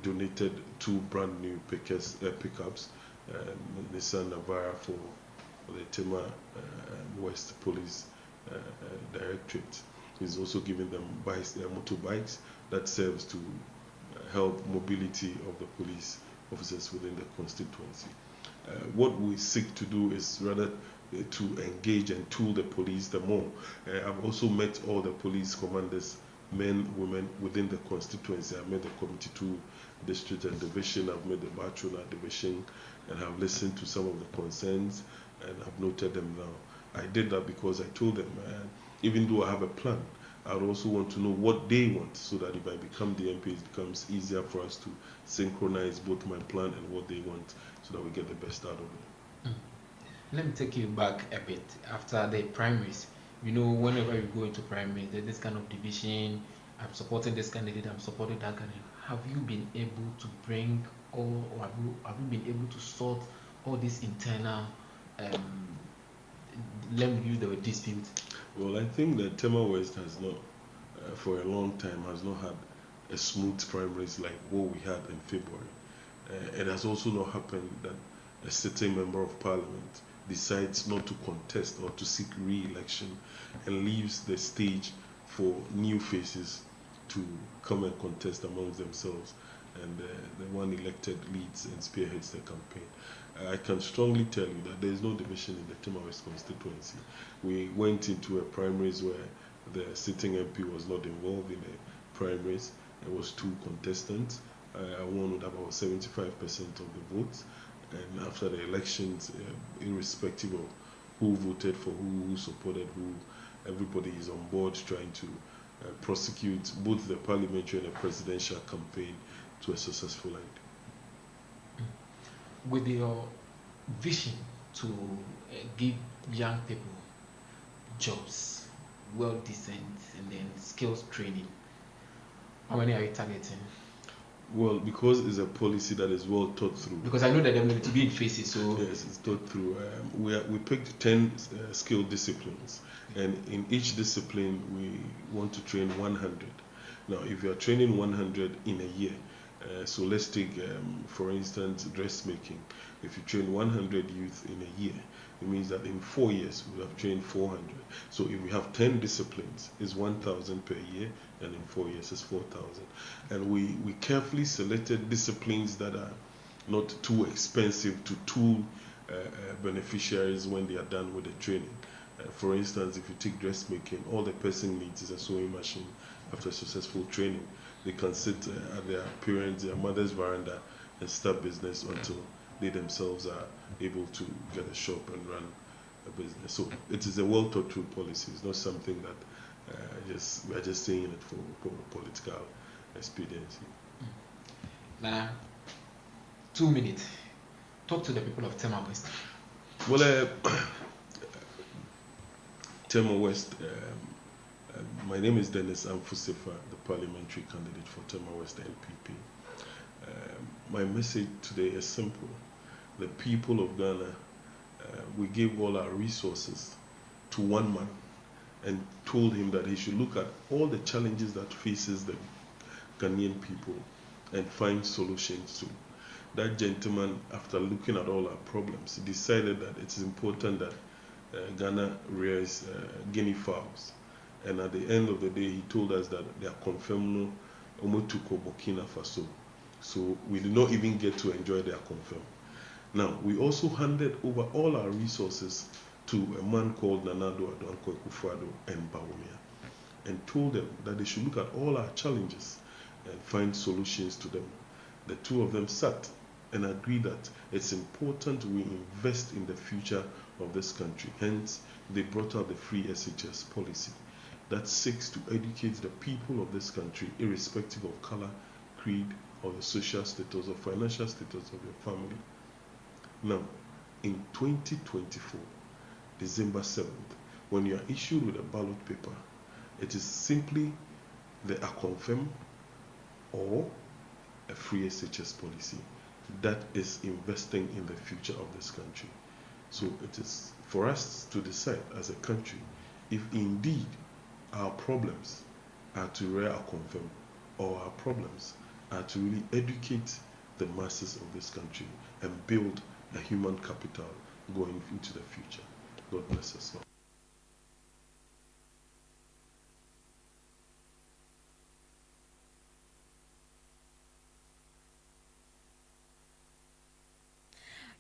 donated 2 brand new pickups, Nissan Navara for the Tema West Police Directorate. He's also giving them motorbikes that serves to help mobility of the police officers within the constituency. What we seek to do is rather to engage and tool the police the more. I've also met all the police commanders, men, women within the constituency. I've met the Committee 2 district and division, I've met the Bachona division, and have listened to some of the concerns and have noted them now. I did that because I told them, even though I have a plan, I would also want to know what they want, so that if I become the MP, it becomes easier for us to synchronize both my plan and what they want, so that we get the best out of it. Let me take you back a bit. After the primaries, you know, whenever you go into primaries, there's this kind of division. I'm supporting this candidate, I'm supporting that candidate. Have you been able to bring or have you been able to sort all these internal, let me use the word dispute? Well, I think that Tema West has not, for a long time, has not had a smooth primaries like what we had in February. It has also not happened that a sitting member of parliament decides not to contest or to seek re-election and leaves the stage for new faces to come and contest amongst themselves, and the one elected leads and spearheads the campaign. I can strongly tell you that there is no division in the Tema West constituency. We went into a primaries where the sitting MP was not involved in the primaries. There was 2 contestants. I won with about 75% of the votes. And after the elections, irrespective of who voted for who supported who, everybody is on board trying to prosecute both the parliamentary and the presidential campaign to a successful end. With your vision to give young people jobs, well decent, and then skills training, how many are you targeting? Well, because it's a policy that is well thought through. Because I know that they're going to be in phases, so yes, it's thought through. We picked 10 skill disciplines, and in each discipline we want to train 100. Now, if you are training 100 in a year, so let's take, for instance, dressmaking. If you train 100 youth in a year, it means that in 4 years we have trained 400. So if we have 10 disciplines, it's 1,000 per year, and in 4 years it's 4,000. And we carefully selected disciplines that are not too expensive to tool beneficiaries when they are done with the training. For instance, if you take dressmaking, all the person needs is a sewing machine. After successful training, they can sit at their parents', their mother's veranda and start business until they themselves are able to get a shop and run a business. So it is a well thought through policy. It's not something that we are just saying it for political expediency. Now, 2 minutes. Talk to the people of Tema West. Well, Tema West, my name is Dennis Amfusifa, the parliamentary candidate for Tema West NPP. My message today is simple. The people of Ghana, we gave all our resources to one man and told him that he should look at all the challenges that faces the Ghanaian people and find solutions to. That gentleman, after looking at all our problems, decided that it is important that Ghana rears guinea fowls. And at the end of the day, he told us that they are confirmed Omotuko Burkina Faso. So we did not even get to enjoy their confirm. Now, we also handed over all our resources to a man called Nanado Adonko Akufo-Addo and Bawumia, and told them that they should look at all our challenges and find solutions to them. The two of them sat and agreed that it's important we invest in the future of this country. Hence, they brought out the free SHS policy that seeks to educate the people of this country, irrespective of color, creed, or the social status or financial status of your family. Now, in 2024, December 7th, when you are issued with a ballot paper, it is simply the ACONFIRM or a free SHS policy that is investing in the future of this country. So it is for us to decide as a country if indeed our problems are to rear ACONFIRM or our problems are to really educate the masses of this country and build a human capital going into the future. God bless us all.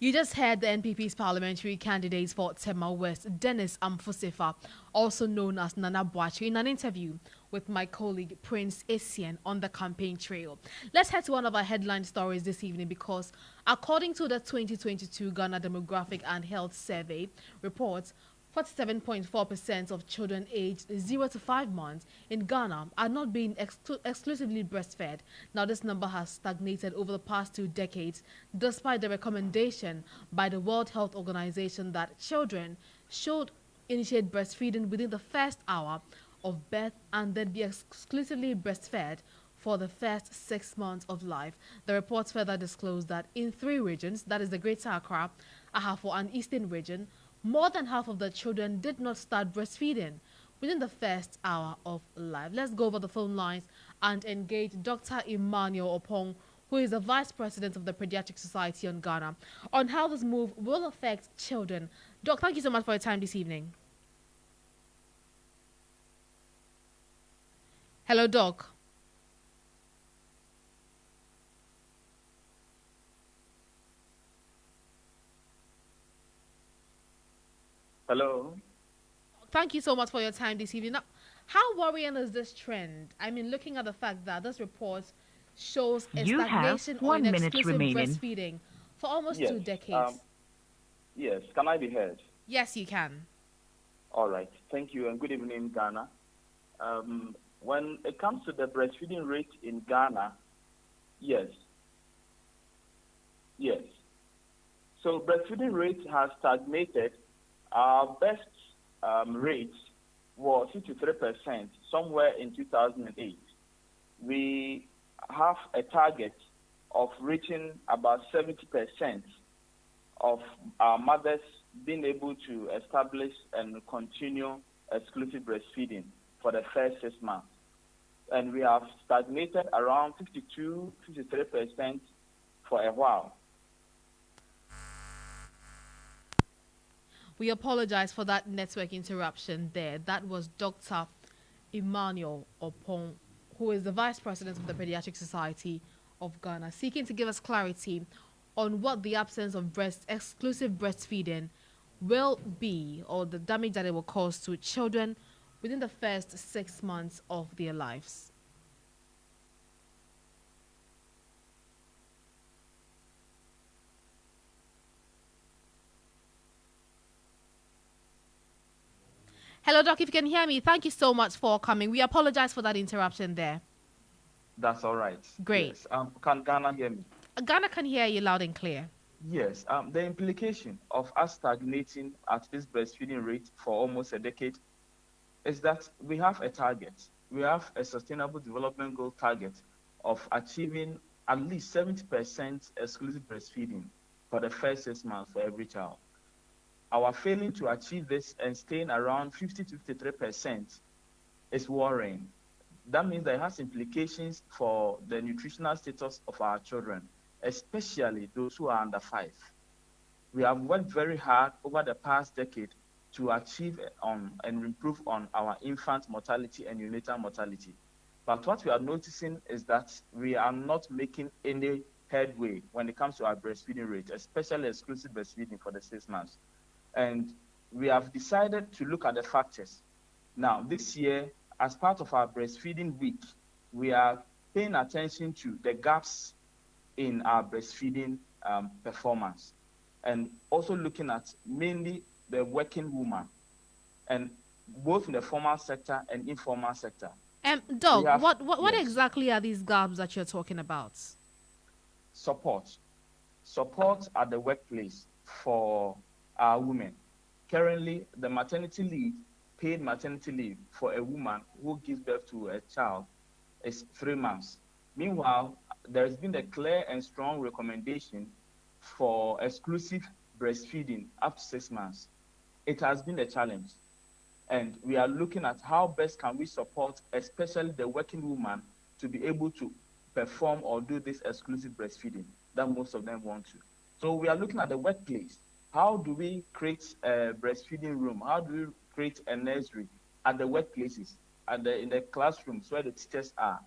You just heard the NPP's parliamentary candidates for Tema West, Dennis Amfusifa, also known as Nana Boachi, in an interview with my colleague Prince Essien on the campaign trail. Let's head to one of our headline stories this evening because according to the 2022 Ghana Demographic and Health Survey reports, 47.4% of children aged 0 to 5 months in Ghana are not being exclusively breastfed. Now, this number has stagnated over the past 2 decades, despite the recommendation by the World Health Organization that children should initiate breastfeeding within the first hour of birth and then be exclusively breastfed for the first 6 months of life. The reports further disclosed that in 3 regions, that is the Greater Accra, Ahafo and Eastern region, more than half of the children did not start breastfeeding within the first hour of life. Let's go over the phone lines and engage Dr. Emmanuel Opong, who is the Vice President of the Pediatric Society on Ghana, on how this move will affect children. Doc, thank you so much for your time this evening. Hello, Doc. Hello. Thank you so much for your time this evening. Now, how worrying is this trend? I mean, looking at the fact that this report shows a You have stagnation or 1 an minute exclusive remaining. breastfeeding for almost Yes. 2 decades. Yes. Can I be heard? Yes, you can. All right. Thank you and good evening, Ghana. When it comes to the breastfeeding rate in Ghana, yes. Yes. So breastfeeding rate has stagnated. Our best rate was 53% somewhere in 2008. We have a target of reaching about 70% of our mothers being able to establish and continue exclusive breastfeeding for the first 6 months. And we have stagnated around 52, 53% for a while. We apologize for that network interruption there. That was Dr. Emmanuel Opon, who is the Vice President of the Pediatric Society of Ghana, seeking to give us clarity on what the absence of exclusive breastfeeding will be, or the damage that it will cause to children within the first 6 months of their lives. Hello, Doc, if you can hear me, thank you so much for coming. We apologize for that interruption there. That's all right. Great. Yes. Can Ghana hear me? Ghana can hear you loud and clear. Yes. The implication of us stagnating at this breastfeeding rate for almost a decade is that we have a target. We have a sustainable development goal target of achieving at least 70% exclusive breastfeeding for the first 6 months for every child. Our failing to achieve this and staying around 50 to 53% is worrying. That means that it has implications for the nutritional status of our children, especially those who are under 5. We have worked very hard over the past decade to achieve and improve on our infant mortality and neonatal mortality. But what we are noticing is that we are not making any headway when it comes to our breastfeeding rate, especially exclusive breastfeeding for the 6 months. And we have decided to look at the factors. Now, this year, as part of our breastfeeding week, we are paying attention to the gaps in our breastfeeding performance, and also looking at mainly the working woman, and both in the formal sector and informal sector. Doug, what exactly are these gaps that you're talking about? Support at the workplace for our women. Currently, the maternity leave, paid maternity leave for a woman who gives birth to a child is 3 months. Meanwhile, there has been a clear and strong recommendation for exclusive breastfeeding up to 6 months. It has been a challenge, and we are looking at how best can we support, especially the working woman, to be able to perform or do this exclusive breastfeeding that most of them want to. So we are looking at the workplace. How do we create a breastfeeding room? How do we create a nursery at the workplaces, in the classrooms where the teachers are?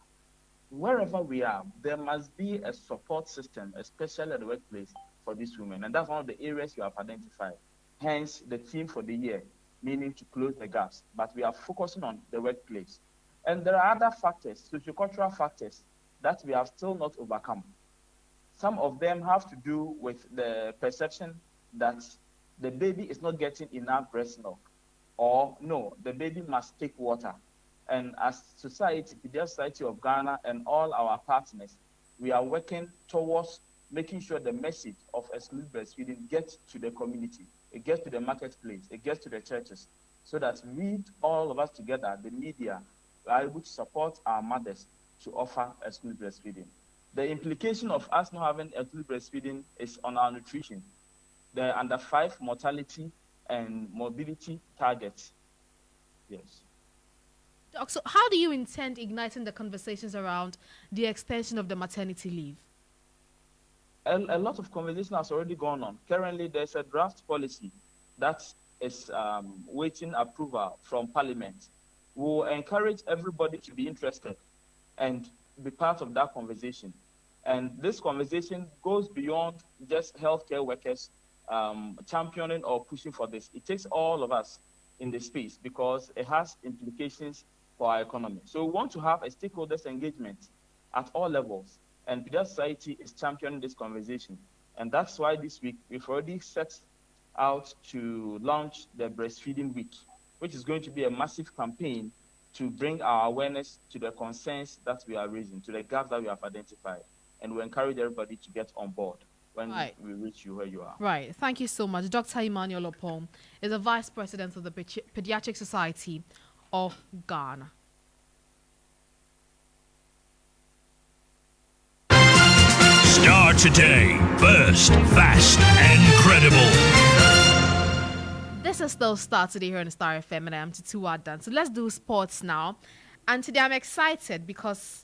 Wherever we are, there must be a support system, especially at the workplace, for these women. And that's one of the areas we have identified. Hence, the theme for the year, meaning to close the gaps. But we are focusing on the workplace. And there are other factors, sociocultural factors, that we have still not overcome. Some of them have to do with the perception that the baby is not getting enough breast milk, or no, the baby must take water. And as society, the Society of Ghana and all our partners, we are working towards making sure the message of exclusive breastfeeding gets to the community, it gets to the marketplace, it gets to the churches, so that we, all of us together, the media, are able to support our mothers to offer exclusive breastfeeding. The implication of us not having exclusive breastfeeding is on our nutrition. The under 5 mortality and morbidity targets. Yes. Doc, so how do you intend igniting the conversations around the extension of the maternity leave? A lot of conversation has already gone on. Currently, there's a draft policy that is waiting approval from Parliament. We will encourage everybody to be interested and be part of that conversation. And this conversation goes beyond just healthcare workers championing or pushing for this. It takes all of us in the space because it has implications for our economy. So we want to have a stakeholders engagement at all levels, and Pediatric Society is championing this conversation. And that's why this week we've already set out to launch the Breastfeeding Week, which is going to be a massive campaign to bring our awareness to the concerns that we are raising, to the gaps that we have identified. And we encourage everybody to get on board when we reach you where you are. Right. Thank you so much. Dr. Emmanuel Opom is the Vice President of the Pediatric Society of Ghana. Starr today. First, fast, and credible. This is still Starr today here on Starr FM, and I am Tutuwaa Danso. So let's do sports now. And today I'm excited because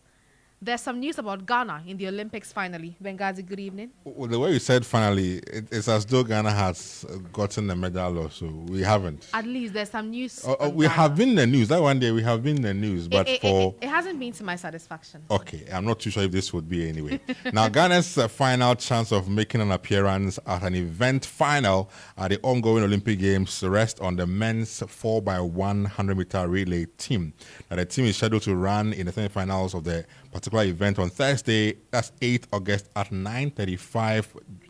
there's some news about Ghana in the Olympics finally. Benghazi, good evening. Well, the way you said finally, it's as though Ghana has gotten a medal or so. We haven't. At least there's some news. We have been in the news. That one day we have been in the news, but it hasn't been to my satisfaction. Okay, I'm not too sure if this would be anyway. Now, Ghana's final chance of making an appearance at an event final at the ongoing Olympic Games rests on the men's 4x100 meter relay team. Now, the team is scheduled to run in the semi-finals of the particular event on Thursday, that's 8th August at 9:35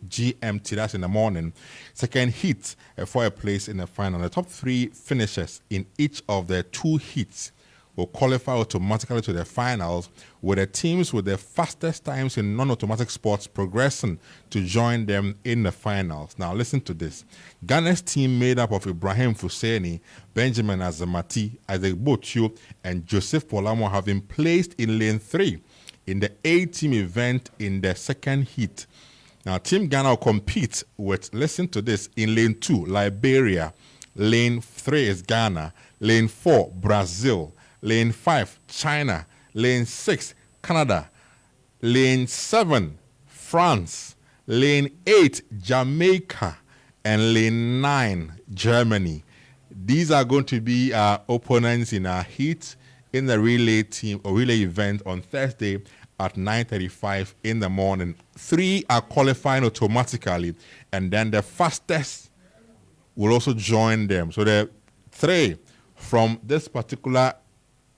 GMT, that's in the morning. Second heat for a place in the final. The top 3 finishers in each of the 2 heats will qualify automatically to the finals, with the teams with the fastest times in non-automatic sports progressing to join them in the finals. Now listen to this. Ghana's team made up of Ibrahim Fuseni, Benjamin Azamati, Isaac Botiu, and Joseph Polamo have been placed in lane 3 in the A-team event in the second heat. Now Team Ghana will compete with, listen to this, in lane 2, Liberia, lane 3 is Ghana, lane 4, Brazil, lane 5, China. Lane 6, Canada. Lane 7, France. Lane 8, Jamaica. And lane 9, Germany. These are going to be our opponents in our heat in the relay team or relay event on Thursday at 9:35 in the morning. 3 are qualifying automatically, and then the fastest will also join them. So the 3 from this particular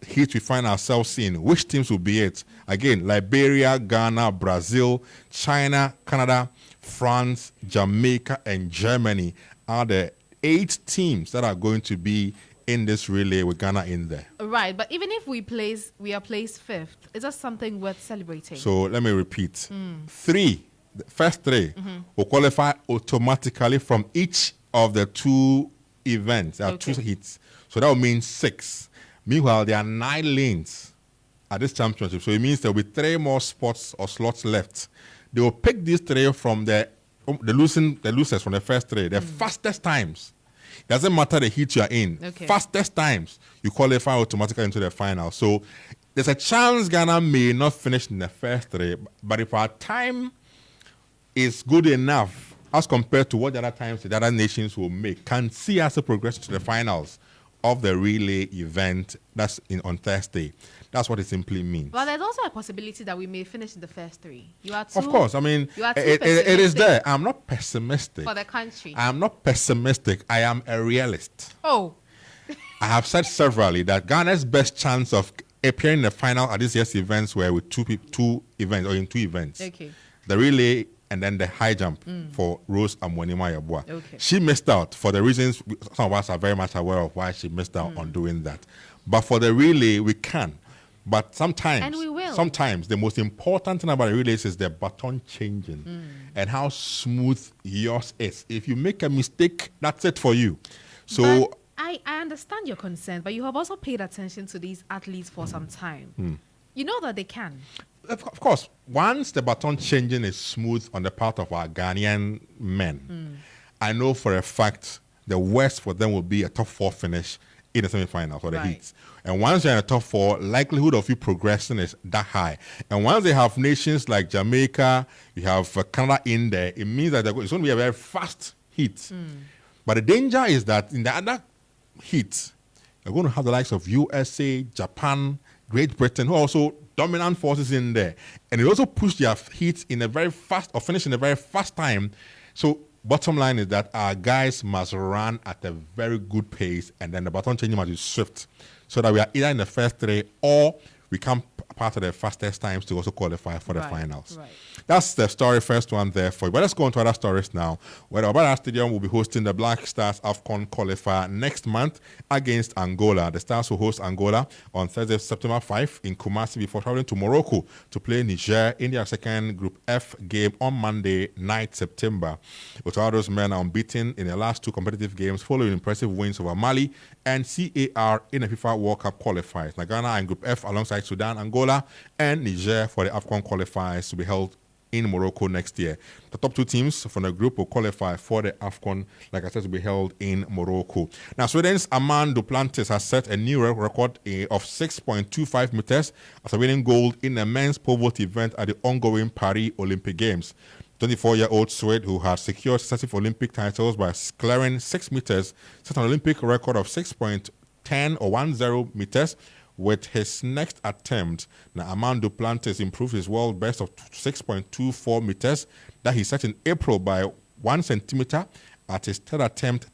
heat we find ourselves in, which teams will be it? Again, Liberia, Ghana, Brazil, China, Canada, France, Jamaica, and Germany are the 8 teams that are going to be in this relay with Ghana in there. Right, but even if we are placed 5th, is that something worth celebrating? So let me repeat. 3, the first 3 will qualify automatically from each of the 2 events. There are 2 heats. So that will mean 6. Meanwhile, there are 9 lanes at this championship. So it means there will be 3 more spots or slots left. They will pick these 3 from the losers from the first 3, the fastest times. It doesn't matter the heat you are in. Fastest times, you qualify automatically into the final. So there's a chance Ghana may not finish in the first 3, but if our time is good enough as compared to what the other times the other nations will make, can see us progress to the finals of the relay event that's on Thursday. That's what it simply means. But there's also a possibility that we may finish in the first 3. You are too, of course, I mean, it is there. I'm not pessimistic. For the country. I'm not pessimistic. I am a realist. Oh. I have said severally that Ghana's best chance of appearing in the final at this year's events were with 2 events, or in 2 events. Okay. The relay and then the high jump for Rose Amwenima Yabua. Okay. She missed out for the reasons some of us are very much aware of why she missed out on doing that. But for the relay, we can. But sometimes, and we will. Sometimes the most important thing about the relays is the baton changing and how smooth yours is. If you make a mistake, that's it for you. So but I understand your concern, but you have also paid attention to these athletes for some time. You know that they can. Of course, once the baton changing is smooth on the part of our Ghanaian men, I know for a fact the worst for them will be a top 4 finish in the semi-finals or the heats. And once you're in the top 4, likelihood of you progressing is that high. And once they have nations like Jamaica, you have Canada in there, it means that it's going to be a very fast heat. But the danger is that in the other heats, you're going to have the likes of USA, Japan, Great Britain, who are also dominant forces in there. And they also push their heats in a very fast, or finish in a very fast time. So Bottom line is that our guys must run at a very good pace, and then the baton changing must be swift, so that we are either in the first three or we come part of the fastest times to also qualify for the finals. Right. That's the story, first one there for you. But let's go on to other stories now. Where the Obara Stadium will be hosting the Black Stars AFCON qualifier next month against Angola. The Stars will host Angola on Thursday, September 5 in Kumasi before traveling to Morocco to play Niger in their second Group F game on Monday, 9th September. Otado's men are unbeaten in their last two competitive games following impressive wins over Mali and CAR in the FIFA World Cup qualifiers. Ghana in Group F alongside Sudan, Angola, and Niger for the AFCON qualifiers to be held in Morocco next year. The top two teams from the group will qualify for the AFCON, like I said, to be held in Morocco. Now, Sweden's Armand Duplantis has set a new record of 6.25 meters after winning gold in a men's pole vault event at the ongoing Paris Olympic Games. 24-year-old Swede, who has secured successive Olympic titles by clearing 6 meters, set an Olympic record of 6.10 or 10 meters with his next attempt. Now, Armand Duplantis improved his world best of 6.24 meters that he set in April by 1 centimeter at his third attempt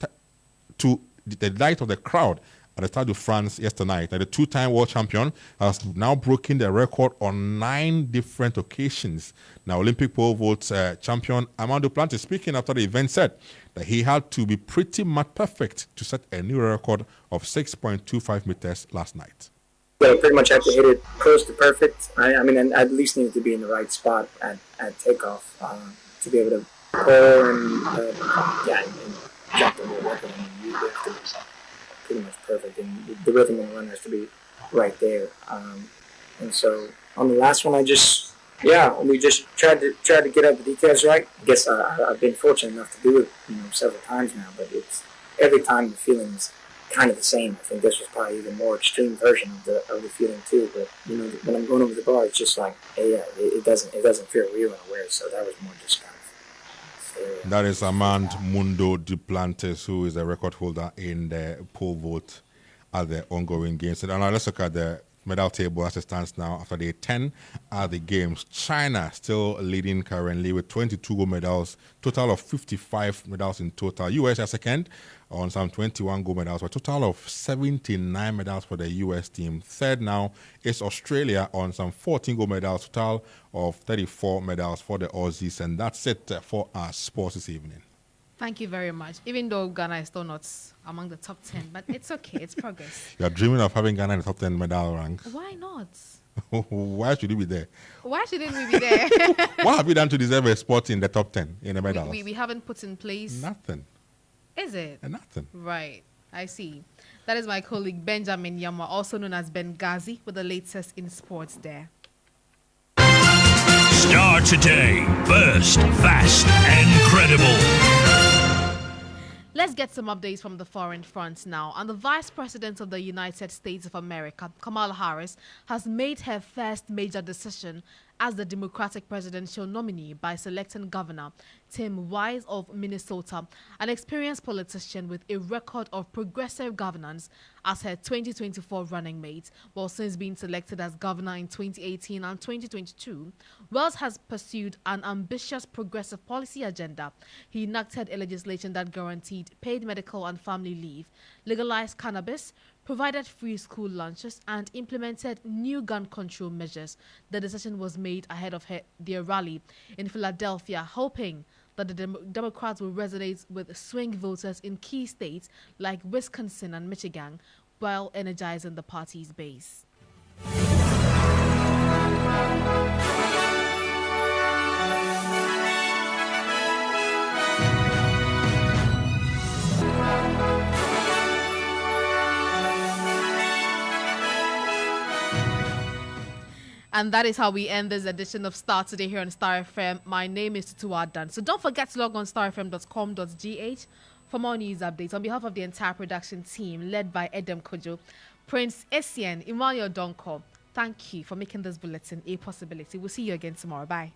to the delight of the crowd at the Stade de France yesterday. Now, the two-time world champion has now broken the record on 9 different occasions. Now, Olympic pole vault champion Armand Duplantis, speaking after the event, said that he had to be pretty much perfect to set a new record of 6.25 meters last night. Yeah, pretty much had to hit it close to perfect. I mean, and at least needed to be in the right spot at takeoff to be able to pull and jump the whole record. I mean, you have to be pretty much perfect, and the rhythm of the run has to be right there. And so on the last one, we just tried to get out the details right. I guess I've been fortunate enough to do it, several times now, but it's every time the feeling's kind of the same. I think this was probably even more extreme version of the feeling too. But when I'm going over the bar, it's just like, it doesn't feel real in a way. So that was more just kind of. That is Armand Mundo Duplantis, who is the record holder in the pole vault at the ongoing games. And now let's look at the medal table as it stands now after day 10 at the games. China still leading currently with 22 gold medals, total of 55 medals in total. US are second on some 21 gold medals, a total of 79 medals for the US team. Third now is Australia on some 14 gold medals, total of 34 medals for the Aussies. And that's it for our sports this evening. Thank you very much. Even though Ghana is still not among the top 10, but it's okay. It's progress. You're dreaming of having Ghana in the top 10 medal ranks. Why not? Why should you be there? Why shouldn't we be there? What have you done to deserve a spot in the top 10 in the medals? We haven't put in place. Nothing. Is it? Nothing. Right. I see. That is my colleague Benjamin Yama, also known as Ben Ghazi, with the latest in sports there. Starr today. First, fast, and credible. Let's get some updates from the foreign front now. And the Vice President of the United States of America, Kamala Harris, has made her first major decision as the Democratic presidential nominee by selecting Governor Tim Wise of Minnesota, an experienced politician with a record of progressive governance, as her 2024 running mate. While since being selected as governor in 2018 and 2022, Wells has pursued an ambitious progressive policy agenda. He enacted a legislation that guaranteed paid medical and family leave, legalized cannabis, provided free school lunches, and implemented new gun control measures. The decision was made ahead of their rally in Philadelphia, hoping that the Democrats will resonate with swing voters in key states like Wisconsin and Michigan, while energizing the party's base. And that is how we end this edition of Starr Today here on Starr FM. My name is Tutuwaa Danso. So don't forget to log on starfm.com.gh for more news updates. On behalf of the entire production team, led by Edem Kojo, Prince Essien, Emmanuel Donko, thank you for making this bulletin a possibility. We'll see you again tomorrow. Bye.